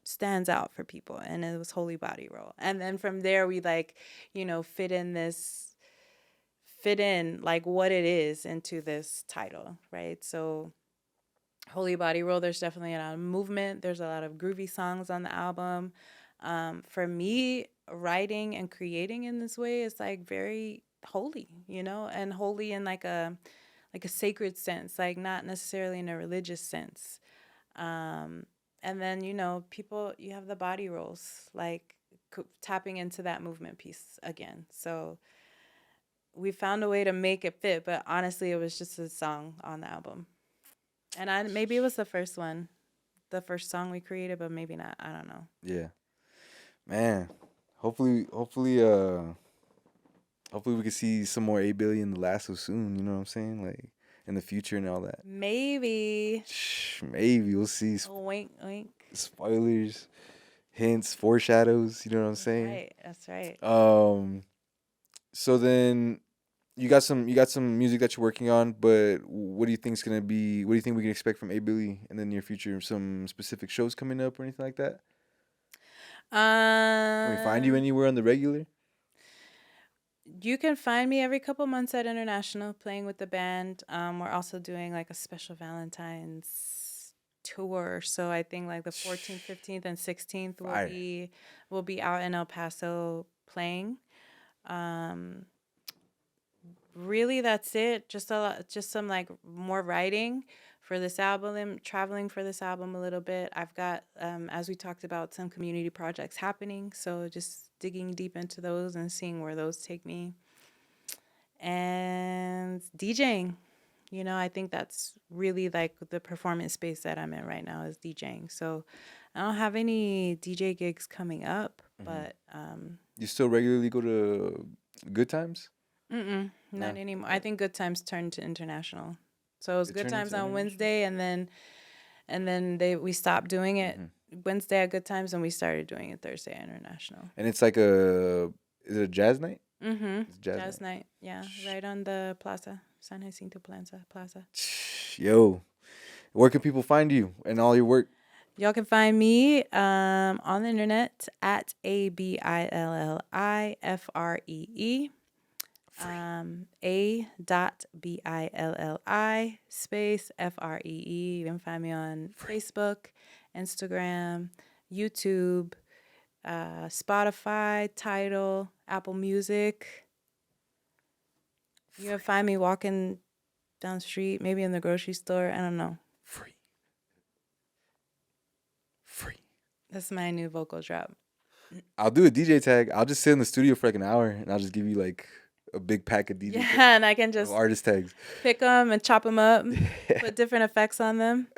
stands out for people, and it was Holy Body Roll. And then from there we like, fit in like what it is into this title, right? So Holy Body Roll, there's definitely a lot of movement. There's a lot of groovy songs on the album. For me, writing and creating in this way is like very holy, and holy in like a sacred sense, like not necessarily in a religious sense. And then people, you have the body rolls, like tapping into that movement piece again. So we found a way to make it fit, but honestly, it was just a song on the album. And maybe it was the first one, the first song we created, but maybe not. I don't know. Yeah, man. Hopefully we can see some more A Billy in the Lasso soon. You know what I'm saying? Like in the future and all that. Maybe. Maybe we'll see Wink, wink. spoilers, hints, foreshadows. You know what I'm saying? Right. That's right. So then you got some music that you're working on, but what do you think what do you think we can expect from A Billy in the near future? Some specific shows coming up or anything like that? Can we find you anywhere on the regular? You can find me every couple months at International playing with the band. We're also doing like a special Valentine's tour. So I think like the 14th, 15th, and 16th will be out in El Paso playing. Really, that's it. Just some like more writing for this album, traveling for this album a little bit. I've got, as we talked about, some community projects happening. So just digging deep into those and seeing where those take me. And DJing, I think that's really like the performance space that I'm in right now is DJing. So I don't have any DJ gigs coming up, but you still regularly go to Good Times? Not anymore. I think Good Times turned to International. So it was Good Times on Wednesday, and then we stopped doing it Wednesday at Good Times, and we started doing it Thursday at International. And it's like is it a jazz night? It's jazz night. Yeah, right on the Plaza, San Jacinto Plaza. Yo, where can people find you and all your work? Y'all can find me on the internet at ABILLIFREE. A.BILLI space FREE. You can find me on Facebook, Instagram, YouTube, Spotify, Tidal, Apple Music. You can find me walking down the street, maybe in the grocery store. I don't know. Free. That's my new vocal drop. I'll do a DJ tag. I'll just sit in the studio for like an hour and I'll just give you like a big pack of DJ Yeah, and I can of just artist tags. pick them and chop them up, put different effects on them.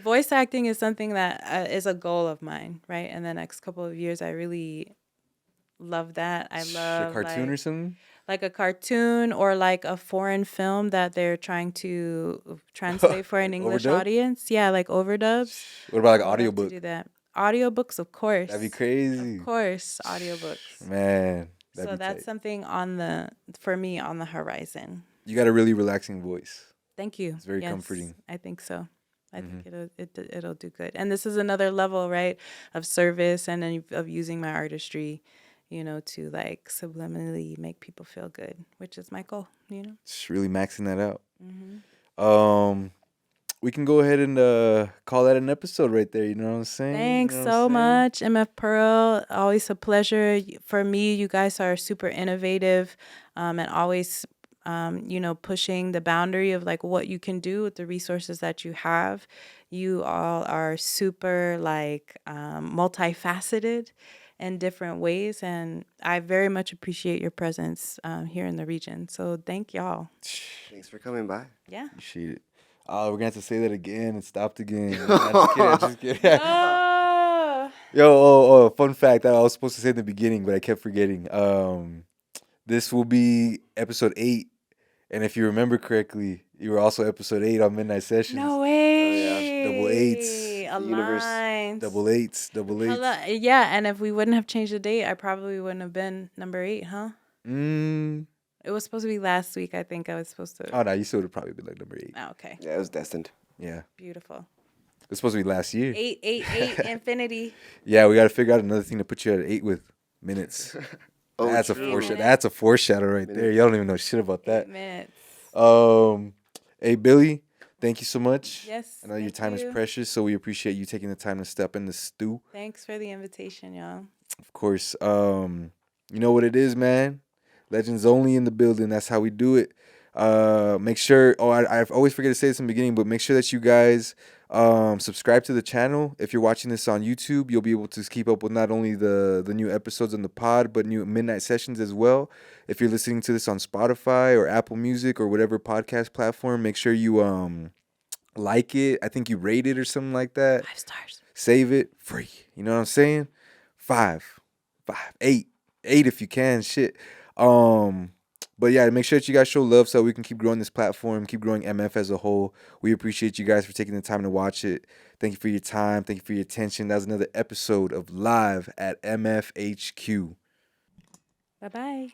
Voice acting is something that is a goal of mine, right? In the next couple of years, I really love that. I A love cartoon or something. like a cartoon or like a foreign film that they're trying to translate for an English Overdub? audience. Yeah, like overdubs. What about like I an would love to audiobook? do that. Audiobooks, of course. That'd be Of crazy. course, audiobooks. Man, that'd So be that's tight. something for me on the horizon. You got a really relaxing voice. Thank you. It's very Yes, comforting. I think so. I think Mm-hmm. it'll do good. And this is another level, right, of service and then of using my artistry, to like subliminally make people feel good, which is my goal. Just really maxing that out. Mm-hmm. We can go ahead and call that an episode right there. You know what I'm saying? Thanks You know what I'm so saying? much, MF Pearl. Always a pleasure. For me, you guys are super innovative and always, pushing the boundary of like what you can do with the resources that you have. You all are super like multifaceted in different ways. And I very much appreciate your presence here in the region. So thank y'all. Thanks for coming by. Yeah. Appreciate it. We're gonna have to say that again. It stopped again. I'm just kidding. Oh. Yo, fun fact that I was supposed to say in the beginning, but I kept forgetting. This will be episode 8, and if you remember correctly, you were also episode 8 on Midnight Sessions. No way. Double eights. The universe. Aligned. Double eights. Hello. Yeah, and if we wouldn't have changed the date, I probably wouldn't have been number 8, huh? It was supposed to be last week. I think I was supposed to. Oh no, you still would have probably been like number 8. Oh, okay. Yeah, it was destined. Yeah, Beautiful. it was supposed to be last year. 888 infinity. Yeah, we got to figure out another thing to put you at 8 with minutes. Oh, That's a true. foreshadow. That's a foreshadow right there. Y'all don't even know shit about 8 that. minutes. Hey Billy, thank you so much. Yes. I know your thank time you. is precious, so we appreciate you taking the time to step in the stew. Thanks for the invitation, y'all. Of course. You know what it is, man. Legends only in the building. That's how we do it. Make sure. I always forget to say this in the beginning, but make sure that you guys subscribe to the channel. If you're watching this on YouTube, you'll be able to keep up with not only the new episodes on the pod, but new midnight sessions as well. If you're listening to this on Spotify or Apple Music or whatever podcast platform, make sure you like it. I think you rate it or something like that. 5 stars. Save it free. You know what I'm saying? 5, 8 if you can. Shit. But yeah, make sure that you guys show love so we can keep growing this platform, keep growing MF as a whole. We appreciate you guys for taking the time to watch it. Thank you for your time. Thank you for your attention. That was another episode of Live at MFHQ. Bye-bye.